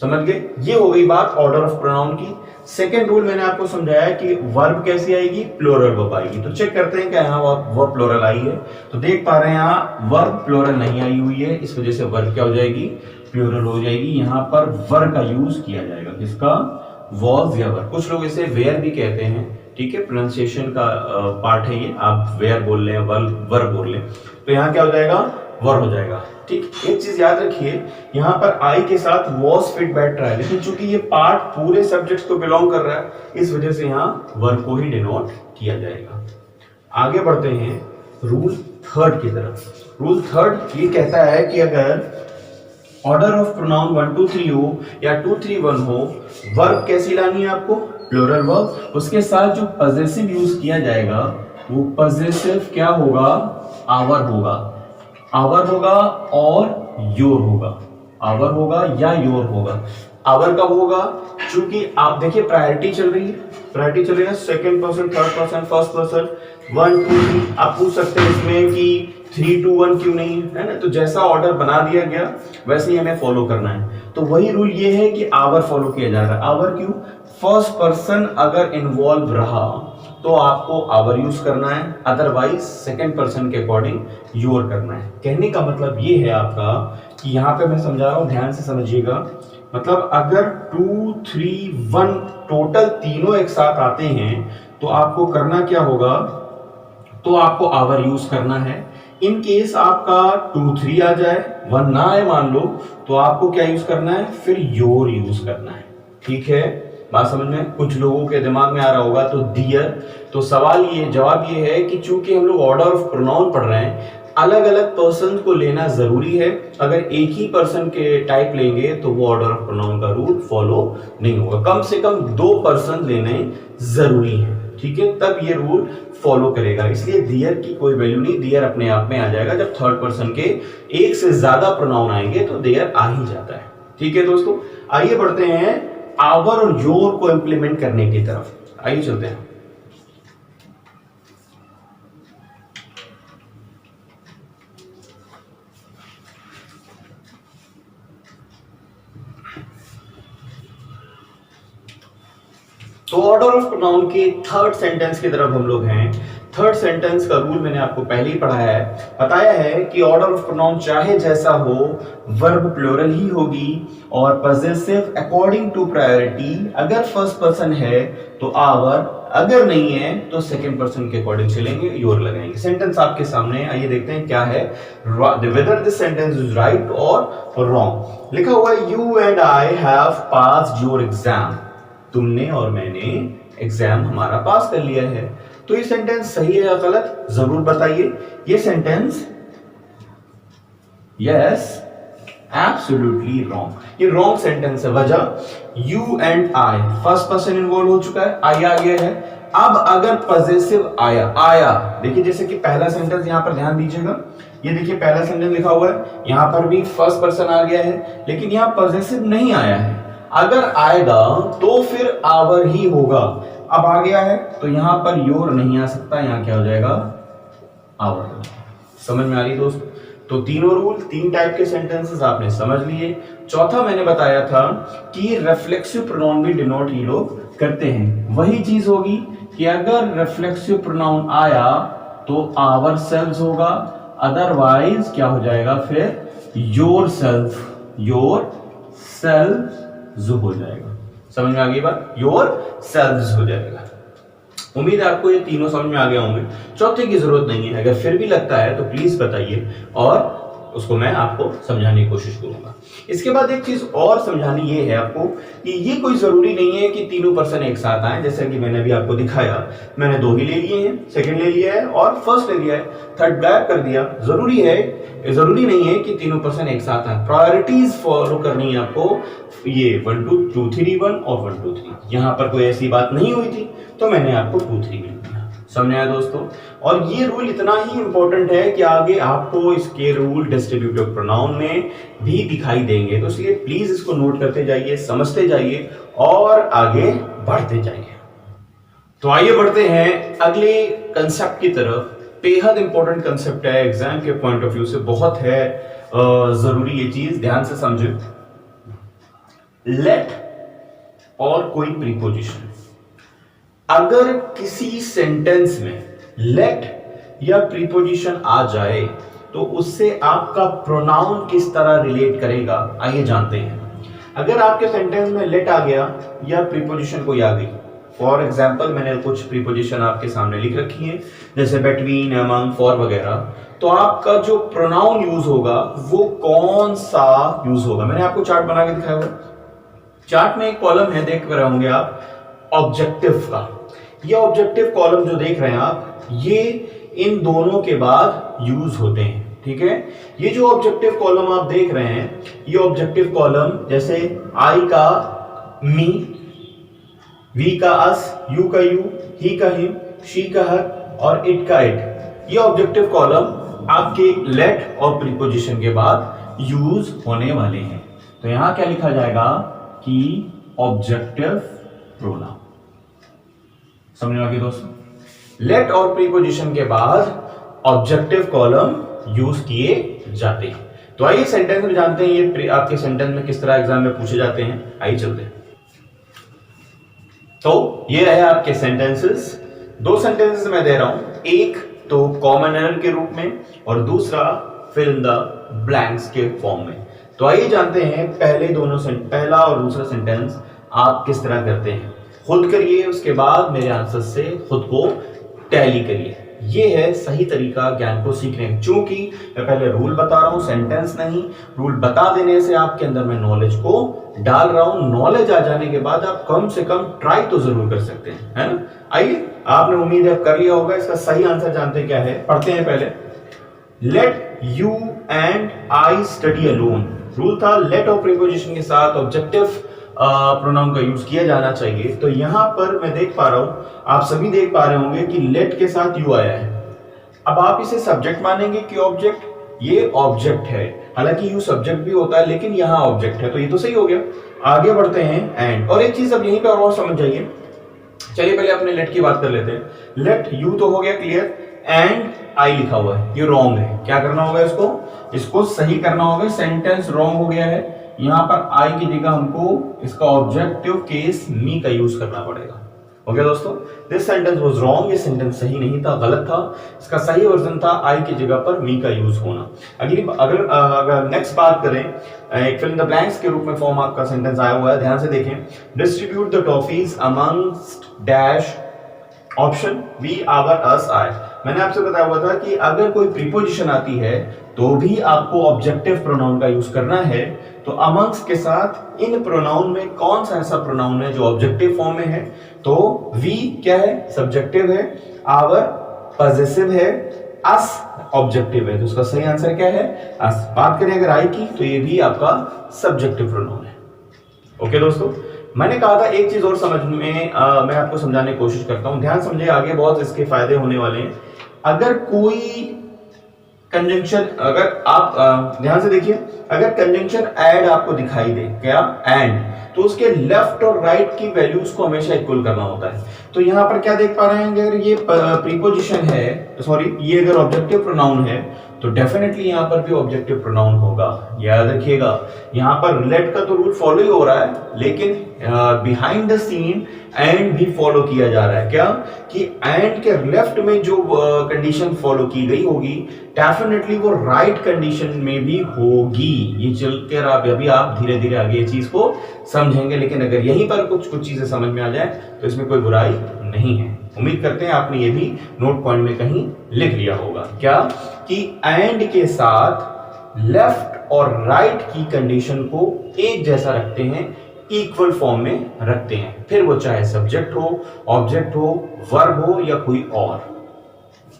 समझ गए। ये हो गई बात ऑर्डर ऑफ प्रोनाउन की। सेकेंड रूल मैंने आपको समझाया कि वर्ब कैसी आएगी, प्लूरल वर्ब आएगी। तो चेक करते हैं क्या यहाँ वर्ब प्लूरल आई है। तो देख पा रहे हैं यहाँ वर्ब प्लूरल नहीं आई हुई है, इस वजह से वर्ब क्या हो जाएगी, प्लूरल हो जाएगी। यहाँ पर वर्ब का यूज किया जाएगा, किसका, वॉज या वर्ब। कुछ लोग इसे वेयर भी कहते हैं, ठीक है, प्रोनाउंसिएशन का पार्ट है ये। आप वेयर बोल रहे हैं, वर्ब बोल रहे हैं, तो यहाँ क्या हो जाएगा, वर्ब हो जाएगा। ठीक, एक चीज याद रखिए, यहाँ पर आई के साथ वॉज फिट बैठ रहा है, लेकिन चूंकि ये पार्ट पूरे सब्जेक्ट्स को बिलोंग कर रहा है, इस वजह से यहाँ वर्ब को ही डिनोट किया जाएगा। आगे बढ़ते हैं रूल थर्ड की तरफ। रूल थर्ड ये कहता है कि अगर ऑर्डर ऑफ प्रोनाउन 1 2 3 हो या 2 3 1 हो, वर्ब कैसी लानी है आपको, प्लूरल वर्ब। उसके साथ जो पजेसिव यूज किया जाएगा वो पजेसिव क्या होगा, आवर होगा, आवर होगा और योर होगा, आवर होगा या योर होगा। आवर कब होगा, चूंकि आप देखिए प्रायोरिटी चल रही है, प्रायोरिटी चल रही है, second person, third person, first person, 1 2 3। आप पूछ सकते हैं इसमें कि 3 2 1 क्यों नहीं है ना। तो जैसा ऑर्डर बना दिया गया वैसे ही हमें फॉलो करना है। तो वही रूल ये है कि आवर फॉलो किया जा रहा है। आवर क्यों, फर्स्ट पर्सन अगर इन्वॉल्व रहा तो आपको आवर यूज करना है, अदरवाइज सेकंड पर्सन के अकॉर्डिंग योर करना है। कहने का मतलब ये है आपका कि यहाँ पे मैं समझा रहा हूं, ध्यान से समझिएगा। मतलब अगर 2 3 1 टोटल तीनों एक साथ आते हैं तो आपको करना क्या होगा, तो आपको आवर यूज करना है। इन केस आपका 2 3 आ जाए, 1 ना आए मान लो, तो आपको क्या यूज करना है, फिर योर यूज करना है। ठीक है, बात समझ में। कुछ लोगों के दिमाग में आ रहा होगा तो डियर। तो सवाल ये, जवाब ये है कि चूंकि हम लोग ऑर्डर ऑफ प्रोनाउन पढ़ रहे हैं, अलग अलग पर्सन को लेना जरूरी है। अगर एक ही पर्सन के टाइप लेंगे तो वो ऑर्डर ऑफ प्रोनाउन का रूल फॉलो नहीं होगा। कम से कम 2 पर्सन लेने जरूरी है, ठीक है, तब ये रूल फॉलो करेगा। इसलिए दियर की कोई वैल्यू नहीं, दियर अपने आप में आ जाएगा। जब थर्ड पर्सन के एक से ज्यादा प्रोनाउन आएंगे तो दियर आ ही जाता है। ठीक है दोस्तों, आइए बढ़ते हैं आवर और योर को इंप्लीमेंट करने की तरफ। आइए चलते हैं। तो ऑर्डर ऑफ प्रोनाउन के थर्ड सेंटेंस की तरफ हम लोग हैं। थर्ड सेंटेंस का रूल मैंने आपको पहले ही पढ़ाया है, बताया है कि ऑर्डर ऑफ प्रोनाउन चाहे जैसा हो, वर्ब प्लूरल ही होगी और पॉसेसिव अकॉर्डिंग टू प्रायोरिटी। अगर फर्स्ट पर्सन है तो आवर, अगर नहीं है तो सेकंड पर्सन के अकॉर्डिंग चलेंगे, योर लगाएंगे। सेंटेंस आपके सामने है, आइए देखते हैं क्या है, whether this sentence is right और रॉन्ग। लिखा हुआ है you and I have passed your exam, तुमने और मैंने एग्जाम हमारा पास कर लिया है। तो ये सेंटेंस सही है या गलत जरूर बताइए। ये सेंटेंस यस एब्सोल्युटली रॉन्ग, ये रॉन्ग सेंटेंस है। वजह, you and I, first person involve हो चुका है, आई आ गया है। अब अगर पॉसेसिव आया, देखिए जैसे कि पहला सेंटेंस यहां पर ध्यान दीजिएगा, ये देखिए पहला सेंटेंस लिखा हुआ है, यहां पर भी फर्स्ट पर्सन आ गया है, लेकिन यहां पॉसेसिव नहीं आया है। अगर आएगा तो फिर आवर ही होगा। अब आ गया है तो यहां पर योर नहीं आ सकता, यहां क्या हो जाएगा, आवर। समझ में आ रही दोस्त? तो तीनों रूल, तीन टाइप के सेंटेंसेस आपने समझ लिए। चौथा मैंने बताया था कि रिफ्लेक्सिव प्रोनाउन भी डिनोट ये लोग करते हैं। वही चीज होगी कि अगर रिफ्लेक्सिव प्रोनाउन आया तो आवर सेल्फ होगा, अदरवाइज क्या हो जाएगा, फिर योर सेल्फ हो जाएगा। समझ में आ गई बात? योर सेल्फ हो जाएगा। उम्मीद है आपको ये तीनों समझ में आ गए होंगे, चौथे की जरूरत नहीं है। अगर फिर भी लगता है तो प्लीज बताइए और उसको मैं आपको समझाने की कोशिश करूंगा। इसके बाद एक चीज और समझानी ये है आपको कि ये कोई जरूरी नहीं है कि तीनों पर्सन एक साथ आए। जैसे कि मैंने अभी आपको दिखाया, मैंने दो ही ले लिए हैं, सेकंड ले लिया है और फर्स्ट ले लिया है, थर्ड गायब कर दिया। जरूरी नहीं है कि तीनों पर्सन एक साथ आए। प्रायोरिटीज फॉलो करनी है आपको, ये 1 2 2 3 1 और 1 2 3। यहां पर कोई ऐसी बात नहीं हुई थी तो मैंने आपको 2 3 लिख दिया। समझ आया दोस्तों? और ये रूल इतना ही इंपॉर्टेंट है कि आगे आपको इसके रूल डिस्ट्रीब्यूटिव प्रोनाउन में भी दिखाई देंगे, तो इसलिए प्लीज इसको नोट करते जाइए, समझते जाइए और आगे बढ़ते जाइए। तो आइए बढ़ते हैं अगले कंसेप्ट की तरफ। बेहद इंपॉर्टेंट कंसेप्ट है, एग्जाम के पॉइंट ऑफ व्यू से बहुत है जरूरी ये चीज, ध्यान से समझे। लेट और कोई प्रीपोजिशन, अगर किसी सेंटेंस में लेट या प्रीपोजिशन आ जाए तो उससे आपका प्रोनाउन किस तरह रिलेट करेगा, आइए जानते हैं। अगर आपके सेंटेंस में लेट आ गया या प्रीपोजिशन कोई आ गई, फॉर एग्जाम्पल मैंने कुछ प्रीपोजिशन आपके सामने लिख रखी है जैसे बिटवीन, अमंग, फॉर वगैरह, तो आपका जो प्रोनाउन यूज होगा वो कौन सा यूज होगा। मैंने आपको चार्ट बना के दिखाया हुआ, चार्ट में एक कॉलम है, देख रहे होंगे आप, ऑब्जेक्टिव का। ये ऑब्जेक्टिव कॉलम जो देख रहे हैं आप, ये इन दोनों के बाद यूज होते हैं, ठीक है। ये जो ऑब्जेक्टिव कॉलम आप देख रहे हैं, ये ऑब्जेक्टिव कॉलम जैसे आई का मी, वी का अस, यू का यू, ही का हिम, शी का हर और इट का इट, ये ऑब्जेक्टिव कॉलम आपके लेट और प्रीपोजिशन के बाद यूज होने वाले हैं। तो यहां क्या लिखा जाएगा कि ऑब्जेक्टिव प्रोनाउन। समझ में आ गई दोस्तों? लेट और प्रीपोजिशन के बाद ऑब्जेक्टिव कॉलम यूज किए जाते हैं। तो आइए सेंटेंस में जानते हैं ये आपके सेंटेंस में किस तरह एग्जाम में पूछे जाते हैं, आइए चलते हैं। तो ये रहे आपके सेंटेंसेस। दो सेंटेंसेस मैं दे रहा हूं, एक तो कॉमन एरर के रूप में और दूसरा फिल इन द ब्लैंक्स के फॉर्म में। तो आइए जानते हैं पहला और दूसरा सेंटेंस आप किस तरह करते हैं। खुद करिए, उसके बाद मेरे आंसर से खुद को टैली करिए। ये है सही तरीका ज्ञान को सीखने का। चूंकि मैं पहले रूल बता रहा हूं, सेंटेंस नहीं, रूल बता देने से आपके अंदर मैं नॉलेज को डाल रहा हूं। नॉलेज आ जाने के बाद आप कम से कम ट्राई तो जरूर कर सकते हैं, है ना। आइए, आपने उम्मीद है कर लिया होगा। इसका सही आंसर जानते हैं क्या है, पढ़ते हैं पहले। Let you and I study alone. Rule था लेट और प्रीपोजिशन के साथ ऑब्जेक्टिव प्रोनाउन का यूज किया जाना चाहिए। तो यहां पर मैं देख पा रहा हूं, आप सभी देख पा रहे होंगे कि लेट के साथ यू आया है। अब आप इसे सब्जेक्ट मानेंगे कि ऑब्जेक्ट? ये ऑब्जेक्ट है, हालांकि यू सब्जेक्ट भी होता है लेकिन यहां ऑब्जेक्ट है, तो ये तो सही हो गया। आगे बढ़ते हैं एंड, और एक चीज अब यहीं पे और समझ जाइए। चलिए पहले अपने लेट की बात कर लेते हैं। लेट यू तो हो गया क्लियर, एंड आई लिखा हुआ है, ये रॉन्ग है। क्या करना होगा, इसको सही करना होगा। सेंटेंस रॉन्ग हो गया है, यहां पर आई की जगह हमको इसका ऑब्जेक्टिव केस मी का यूज करना पड़ेगा। ओके दोस्तों, दिस सेंटेंस वाज रॉन्ग, ये सेंटेंस सही नहीं था, गलत था। इसका सही वर्जन था आई की जगह पर मी का यूज होना। अगर नेक्स्ट बात करें, एक फिल इन द ब्लैंक्स के रूप में फॉर्म आपका सेंटेंस आया हुआ है, ध्यान से देखें। Distribute the toffees amongst dash option we our us आए। मैंने आपसे बताया हुआ था कि अगर कोई प्रीपोजिशन आती है तो भी आपको ऑब्जेक्टिव प्रोनाउन का यूज करना है। तो अमंग्स के साथ इन प्रोनाउन में कौन सा ऐसा प्रोनाउन है जो ऑब्जेक्टिव फॉर्म में है? तो वी क्या है? सब्जेक्टिव है, आवर पॉसेसिव है, अस ऑब्जेक्टिव है। तो उसका सही आंसर क्या है? अस। बात करें अगर आई की तो ये भी आपका सब्जेक्टिव प्रोनाउन है। ओके दोस्तों, मैंने कहा था एक चीज और समझ में मैं आपको समझाने की कोशिश करता हूं, ध्यान समझिए, आगे बहुत इसके फायदे होने वाले हैं। अगर कोई कंजंक्शन, अगर आप ध्यान से देखिए, अगर कंजंक्शन एड आपको दिखाई दे, क्या एंड, तो उसके लेफ्ट और राइट की वैल्यूज को हमेशा इक्वल करना होता है। तो यहां पर क्या देख पा रहे हैं, अगर ये प्रीपोजिशन है, सॉरी ये अगर ऑब्जेक्टिव प्रोनाउन है तो डेफिनेटली यहां पर भी ऑब्जेक्टिव प्रोनाउन होगा। याद रखिएगा, यहां पर रिलेट का तो रूल फॉलो ही हो रहा है, लेकिन बिहाइंड द सीन एंड भी फॉलो किया जा रहा है। क्या कि एंड के लेफ्ट में जो कंडीशन फॉलो की गई होगी डेफिनेटली वो राइट कंडीशन में भी होगी। ये चलकर अभी आप धीरे धीरे आगे ये चीज को समझेंगे, लेकिन अगर यहीं पर कुछ चीजें समझ में आ जाए तो इसमें कोई बुराई नहीं है। उम्मीद करते हैं आपने ये भी नोट पॉइंट में कहीं लिख लिया होगा। क्या कि एंड के साथ लेफ्ट और राइट की कंडीशन को एक जैसा रखते हैं, इक्वल फॉर्म में रखते हैं, फिर वो चाहे सब्जेक्ट हो, ऑब्जेक्ट हो, वर्ब हो या कोई और।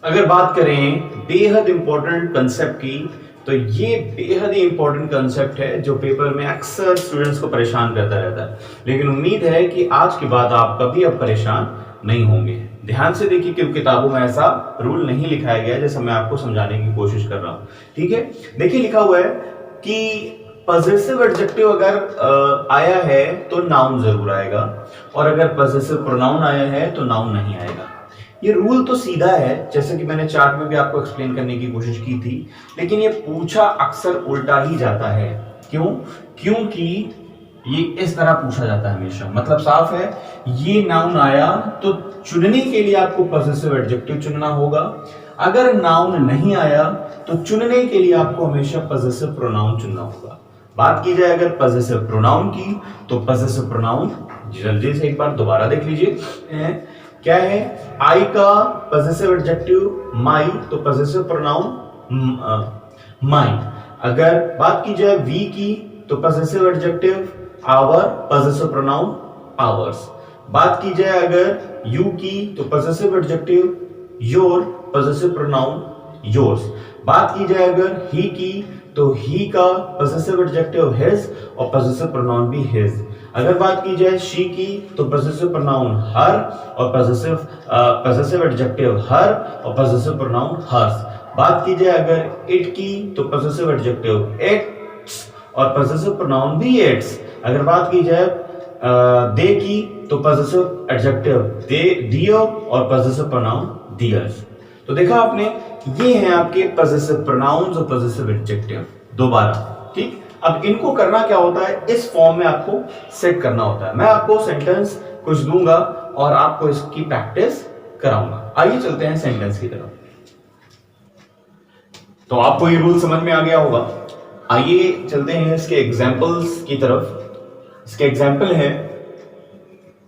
अगर बात करें बेहद इंपॉर्टेंट कंसेप्ट की, तो ये बेहद ही इंपॉर्टेंट कंसेप्ट है जो पेपर में अक्सर स्टूडेंट्स को परेशान करता रहता है, लेकिन उम्मीद है कि आज के बाद आप कभी अब परेशान नहीं होंगे। ध्यान से देखिए कि किताबों में ऐसा रूल नहीं लिखाया गया जैसा मैं आपको समझाने की कोशिश कर रहा हूं। ठीक है, देखिए लिखा हुआ है कि पॉसेसिव एडजेक्टिव अगर आया है तो नाउन जरूर आएगा, और अगर पॉसेसिव प्रोनाउन आया है तो नाउन नहीं आएगा। ये रूल तो सीधा है, जैसे कि मैंने चार्ट में भी आपको एक्सप्लेन करने की कोशिश की थी, लेकिन ये पूछा अक्सर उल्टा ही जाता है। क्यों? क्योंकि ये इस तरह पूछा जाता है हमेशा। मतलब साफ है, ये नाउन आया तो चुनने के लिए आपको पॉसेसिव एडजेक्टिव चुनना होगा, अगर नाउन नहीं आया तो चुनने के लिए आपको हमेशा पॉसेसिव प्रोनाउन चुनना होगा। बात की जाए अगर पॉसेसिव प्रोनाउन की, तो पॉसेसिव प्रोनाउन जल्दी से एक बार दोबारा देख लीजिए, क्या है? आई का पॉसेसिव एडजेक्टिव माई, तो पॉसेसिव प्रोनाउन माई। अगर बात की जाए वी की, तो possessive adjective our, possessive pronoun ours. बात की जाए अगर यू की, तो possessive adjective your, possessive pronoun yours. बात की जाए अगर ही की, तो ही का पॉसेसिव एडजेक्टिव हिज और पॉसेसिव प्रोनाउन भी हिज। अगर बात की जाए शी की, तो पॉसेसिव प्रोनाउन हर और पॉसेसिव एडजेक्टिव हर और पॉसेसिव प्रोनाउन हर्स। बात की जाए अगर इट की, तो पॉसेसिव एडजेक्टिव इट्स और पॉसेसिव प्रोनाउन भी इट्स। अगर बात की जाए दे की, तो पॉसेसिव एडजेक्टिव दे दियो और पॉसेसिव प्रोनाउन दियर्स। तो देखा आपने, ये हैं आपके पॉसेसिव प्रोनाउंस और पॉसेसिव एडजेक्टिव। दोबारा, ठीक। अब इनको करना क्या होता है, इस फॉर्म में आपको सेट करना होता है। मैं आपको सेंटेंस कुछ दूंगा और आपको इसकी प्रैक्टिस कराऊंगा। आइए चलते हैं सेंटेंस की तरफ। तो आपको ये रूल समझ में आ गया होगा। आइए चलते हैं इसके एग्जांपल्स की तरफ। इसके एग्जांपल है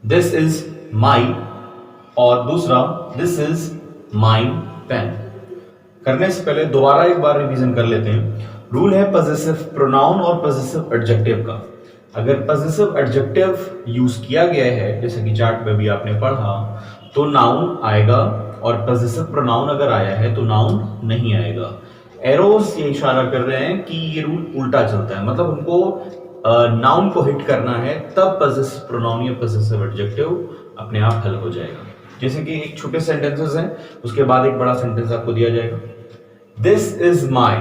दिस इज माई और दूसरा दिस इज माइन पेन। करने से पहले दोबारा एक बार रिवीजन कर लेते हैं। रूल है पॉसेसिव प्रोनाउन और पॉसेसिव एडजेक्टिव का। अगर पॉसेसिव एडजेक्टिव यूज किया गया है, जैसे कि चार्ट में भी आपने पढ़ा, तो नाउन आएगा, और पॉसेसिव प्रोनाउन अगर आया है तो नाउन नहीं आएगा। एरोस ये इशारा कर रहे हैं कि ये रूल उल्टा चलता है, मतलब उनको नाउन को हिट करना है, तब पॉसेसिव प्रोनाउन या पॉसेसिव एडजेक्टिव अपने आप हल हो जाएगा। जैसे कि एक छोटे सेंटेंसेस हैं, उसके बाद एक बड़ा सेंटेंस आपको दिया जाएगा। दिस इज माई,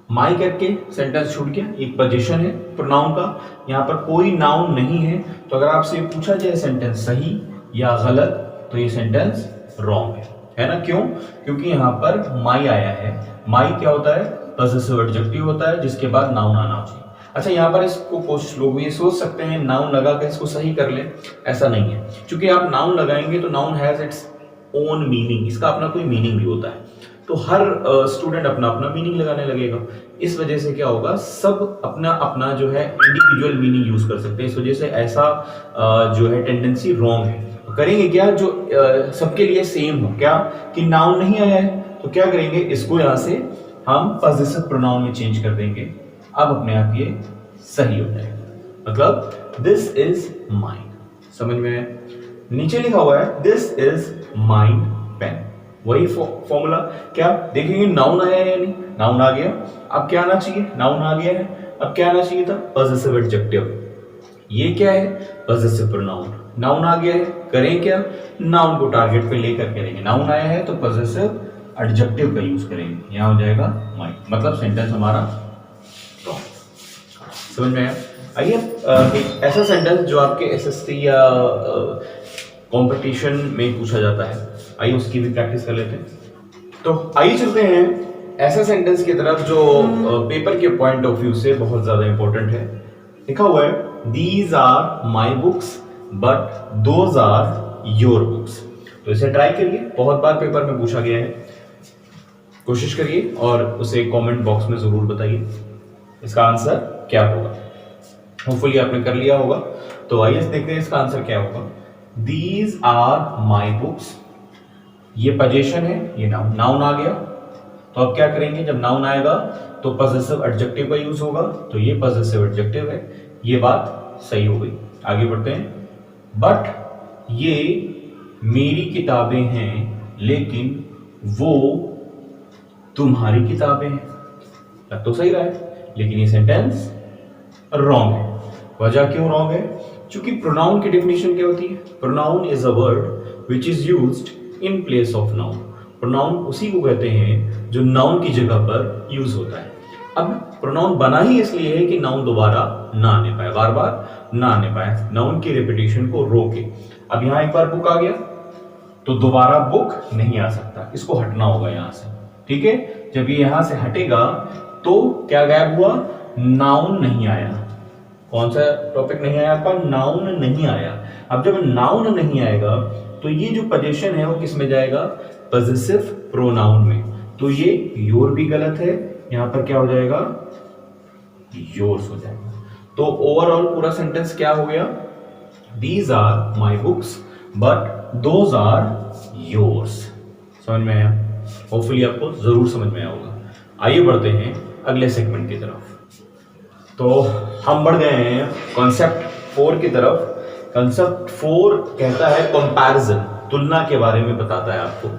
माई करके सेंटेंस छूट गया, एक पोजीशन है प्रोनाउन का, यहाँ पर कोई नाउन नहीं है। तो अगर आपसे पूछा जाए सेंटेंस सही या गलत, तो ये सेंटेंस रॉन्ग है ना? क्यों? क्योंकि यहाँ पर माई आया है। माई क्या होता है? पॉसेसिव एडजेक्टिव होता है जिसके बाद नाउन आना चाहिए। अच्छा, यहाँ पर इसको कुछ लोग ये सोच सकते हैं नाउन लगा कर इसको सही कर ले, ऐसा नहीं है। क्योंकि आप नाउन लगाएंगे तो noun has its own meaning, इसका अपना कोई मीनिंग भी होता है। तो हर स्टूडेंट अपना अपना मीनिंग लगाने लगेगा। इस वजह से क्या होगा, सब अपना अपना जो है इंडिविजुअल मीनिंग यूज कर सकते हैं। इस वजह से ऐसा जो है टेंडेंसी रॉन्ग है। तो करेंगे क्या, जो सबके लिए सेम हो, क्या कि नाउन नहीं आया है तो क्या करेंगे, इसको यहाँ से हम पॉसेसिव प्रोनाउन में चेंज कर देंगे। अब अपने आप ये सही हो जाएगा। मतलब दिस इज माइन, समझ में आया? नीचे लिखा हुआ है दिस इज माइन पेन, वही फॉर्मूला। क्या देखेंगे, नाउन आया है या नहीं, नाउन आ गया। अब क्या आना चाहिए, नाउन आ गया है, अब क्या आना चाहिए था, पॉसेसिव एडजेक्टिव। ये क्या है, पॉसेसिव प्रोनाउन। नाउन आ गया है, करें क्या, नाउन को टारगेट पे लेकर करेंगे। नाउन आया है तो पॉसेसिव एडजेक्टिव का यूज करेंगे, यहां हो जाएगा माइंड। मतलब सेंटेंस हमारा समझ में आया? आइए एक ऐसा सेंटेंस जो आपके एसएससी या कंपटीशन में पूछा जाता है, आइए उसकी भी प्रैक्टिस कर लेते हैं। तो आइए चलते हैं ऐसा सेंटेंस की तरफ जो पेपर के पॉइंट ऑफ व्यू से बहुत ज्यादा इंपॉर्टेंट है। लिखा हुआ है these are my books but those are your books. तो इसे ट्राई करिए, बहुत बार पेपर में पूछा गया है, कोशिश करिए और उसे कमेंट बॉक्स में जरूर बताइए इसका आंसर क्या होगा। होपफुली आपने कर लिया होगा। तो आइए देखते हैं इसका आंसर क्या होगा। दीज आर माई बुक्स, ये पोजीशन है, ये नाउन, नाउन आ गया। तो अब क्या करेंगे, जब नाउन आएगा तो पॉसेसिव एडजेक्टिव का यूज होगा। तो ये पॉसेसिव एडजेक्टिव है, ये बात सही हो गई। आगे बढ़ते हैं। बट ये मेरी किताबें हैं लेकिन वो तुम्हारी किताबें हैं। लग तो सही रहा है, लेकिन ये सेंटेंस रॉन्ग है। वजह क्यों रॉन्ग है? क्योंकि प्रोनाउन की डेफिनेशन क्या होती है? Pronoun is a word which is used in place of noun. Pronoun उसी को कहते हैं जो नाउन की जगह पर यूज होता है। अब प्रोनाउन बना ही इसलिए है कि नाउन दोबारा ना आने पाए, बार बार ना आने पाए, नाउन की रिपीटेशन को रोके। अब यहां एक बार बुक आ गया तो दोबारा बुक नहीं आ सकता, इसको हटना होगा यहां से। ठीक है, जब ये यहां से हटेगा तो क्या गायब हुआ, नाउन नहीं आया। कौन सा टॉपिक नहीं आया आपका, नाउन नहीं आया। अब जब नाउन नहीं आएगा तो ये जो पोजीशन है वो किस में जाएगा, पॉसेसिव प्रोनाउन में। तो ये योर भी गलत है, यहां पर क्या हो जाएगा, योर्स हो जाएगा। तो ओवरऑल पूरा सेंटेंस क्या हो गया, these are my books but those are yours. समझ में आया? होपफुली आपको जरूर समझ में आया होगा। आइए बढ़ते हैं अगले सेगमेंट की तरफ। तो हम बढ़ गए हैं कॉन्सेप्ट 4 की तरफ। कॉन्सेप्ट 4 कहता है कंपैरिजन, तुलना के बारे में बताता है आपको।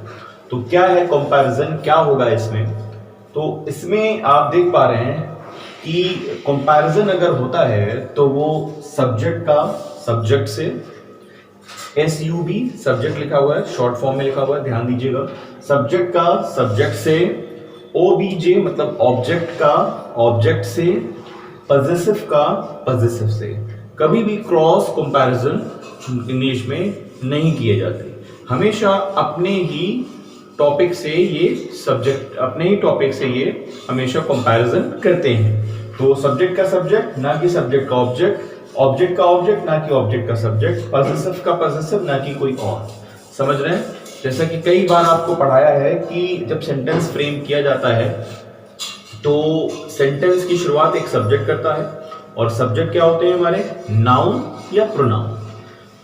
तो क्या है कंपैरिजन, क्या होगा इसमें? तो इसमें आप देख पा रहे हैं कि कंपैरिजन अगर होता है तो वो सब्जेक्ट का सब्जेक्ट से, SUB सब्जेक्ट लिखा हुआ है, शॉर्ट फॉर्म में लिखा हुआ है, ध्यान दीजिएगा। सब्जेक्ट का सब्जेक्ट से, OBJ मतलब ऑब्जेक्ट का ऑब्जेक्ट से, पॉसेसिव का पॉसेसिव से। कभी भी क्रॉस कंपैरिजन इंग्लिश में नहीं किए जाते, हमेशा अपने ही टॉपिक से ये सब्जेक्ट, अपने ही टॉपिक से ये हमेशा कंपैरिजन करते हैं। तो सब्जेक्ट का सब्जेक्ट ना कि सब्जेक्ट का ऑब्जेक्ट, ऑब्जेक्ट का ऑब्जेक्ट ना कि ऑब्जेक्ट का सब्जेक्ट, पॉसेसिव का पॉसेसिव ना कि कोई और। समझ रहे हैं? जैसा कि कई बार आपको पढ़ाया है कि जब सेंटेंस फ्रेम किया जाता है तो सेंटेंस की शुरुआत एक सब्जेक्ट करता है, और सब्जेक्ट क्या होते हैं हमारे, नाउन या प्रोनाउन।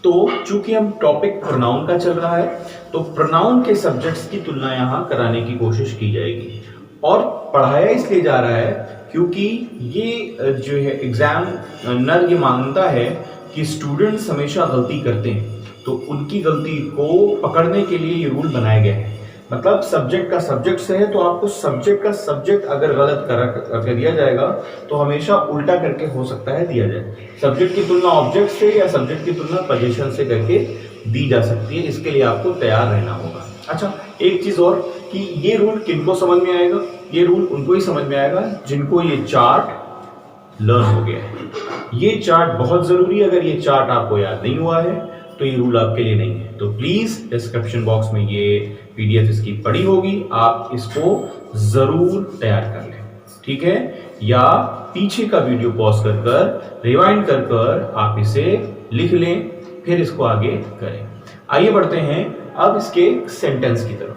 तो चूंकि हम टॉपिक प्रोनाउन का चल रहा है तो प्रोनाउन के सब्जेक्ट्स की तुलना यहां कराने की कोशिश की जाएगी। और पढ़ाया इसलिए जा रहा है क्योंकि ये जो है एग्जामिनर ये मानता है कि स्टूडेंट्स हमेशा गलती करते हैं, तो उनकी गलती को पकड़ने के लिए ये रूल बनाया गया है। मतलब सब्जेक्ट का सब्जेक्ट से है तो आपको सब्जेक्ट का सब्जेक्ट अगर गलत कर दिया जाएगा तो हमेशा उल्टा करके हो सकता है दिया जाए। सब्जेक्ट की तुलना ऑब्जेक्ट से या सब्जेक्ट की तुलना पोजीशन से करके दी जा सकती है, इसके लिए आपको तैयार रहना होगा। अच्छा, एक चीज और कि ये रूल किनको समझ में आएगा, ये रूल उनको ही समझ में आएगा जिनको ये चार्ट लर्न हो गया है। ये चार्ट बहुत जरूरी है, अगर ये चार्ट आपको याद नहीं हुआ है तो ये रूल आपके लिए नहीं है। तो प्लीज डिस्क्रिप्शन बॉक्स में ये PDF इसकी पड़ी होगी, आप इसको जरूर तैयार कर लें, ठीक है? या पीछे का वीडियो पॉज कर रिवाइंड कर आप इसे लिख लें, फिर इसको आगे करें। आइए बढ़ते हैं अब इसके सेंटेंस की तरफ।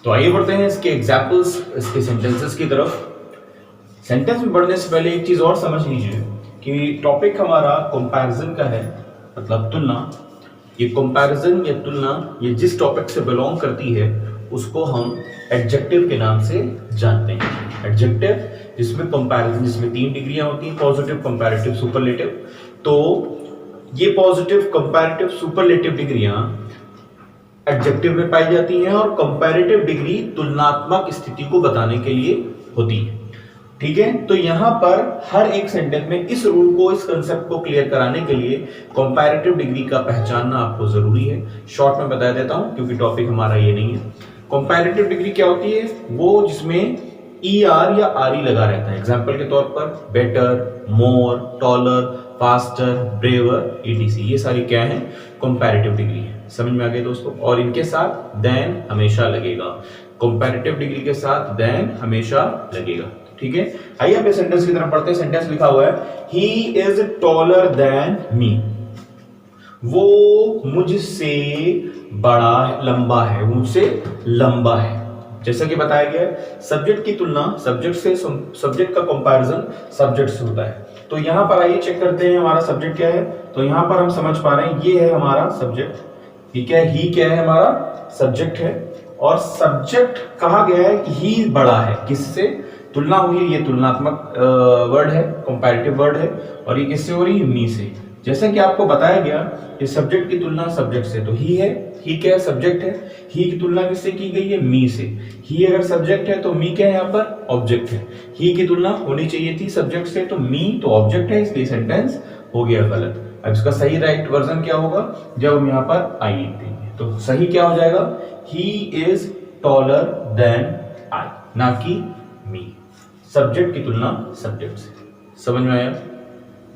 तो आइए बढ़ते हैं इसके एग्जाम्पल्स, इसके सेंटेंसेस की तरफ। सेंटेंस में बढ़ने से पहले एक चीज और समझ लीजिए कि टॉपिक हमारा कंपैरिजन का है, मतलब तुलना। ये कंपैरिजन या तुलना ये जिस टॉपिक से बिलोंग करती है उसको हम एडजेक्टिव के नाम से जानते हैं। एडजेक्टिव जिसमें कंपैरिजन, जिसमें 3 डिग्रियां होती हैं, पॉजिटिव, कंपैरेटिव, सुपरलेटिव। तो ये पॉजिटिव, कंपैरेटिव, सुपरलेटिव डिग्रियां एडजेक्टिव में पाई जाती हैं और कंपैरेटिव डिग्री तुलनात्मक स्थिति को बताने के लिए होती है। ठीक है, तो यहां पर हर एक सेंटेंस में इस रूल को, इस कंसेप्ट को क्लियर कराने के लिए कंपैरेटिव डिग्री का पहचानना आपको जरूरी है। शॉर्ट में बता देता हूं क्योंकि टॉपिक हमारा ये नहीं है। कंपैरेटिव डिग्री क्या होती है? वो जिसमें ER या RE लगा रहता है। एग्जांपल के तौर पर बेटर, मोर, टॉलर, फास्टर, ब्रेवर, ETC, ये सारी क्या है? कंपैरेटिव डिग्री है। समझ में आ गई दोस्तों? और इनके साथ देन हमेशा लगेगा। कंपैरेटिव डिग्री के साथ देन हमेशा लगेगा। ठीक है, आइए अपने सेंटेंस की तरफ बढ़ते हैं। सेंटेंस लिखा हुआ है ही इज टॉलर देन मी। वो मुझसे बड़ा, लंबा है, मुझसे लंबा है। जैसा कि बताया गया है, सब्जेक्ट की तुलना सब्जेक्ट से, सब्जेक्ट का कंपैरिजन सब्जेक्ट से होता है। तो यहां पर आइए चेक करते हैं हमारा सब्जेक्ट क्या है। तो यहां पर हम समझ पा रहे हैं ये है हमारा सब्जेक्ट, ठीक है, ही क्या है? हमारा सब्जेक्ट है। और सब्जेक्ट कहा गया है कि ही बड़ा है, किससे तुलना हुई है? ये तुलनात्मक वर्ड है, कंपैरेटिव वर्ड है। और ये किससे हो रही है? मी से। जैसा कि आपको बताया गया कि सब्जेक्ट की तुलना सब्जेक्ट से, तो ही है, ही क्या है? सब्जेक्ट है। ही की तुलना किससे की गई है? मी से। ही अगर सब्जेक्ट है तो मी क्या है? यहाँ पर ऑब्जेक्ट है। ही की तुलना होनी चाहिए थी सब्जेक्ट से, तो मी तो ऑब्जेक्ट है, इसलिए सेंटेंस हो गया गलत। अब इसका सही राइट वर्जन क्या होगा? जब हम यहाँ पर आई लिख देंगे तो सही क्या हो जाएगा? He is taller than I, ना कि मी। सब्जेक्ट की तुलना सब्जेक्ट से। समझ में आया?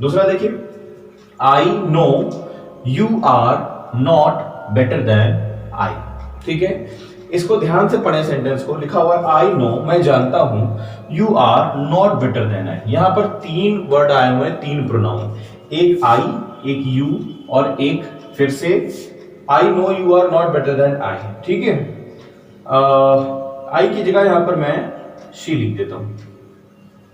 दूसरा देखिए, I know you are not better than I. ठीक है, इसको ध्यान से पढ़े सेंटेंस को। लिखा हुआ है आई नो, मैं जानता हूं, you are not better than I. यहां पर 3 वर्ड आए हुए हैं, 3 प्रोनाउन, एक आई, एक यू और एक फिर से I know you are not better than I. ठीक है, आई की जगह यहां पर मैं शी लिख देता हूं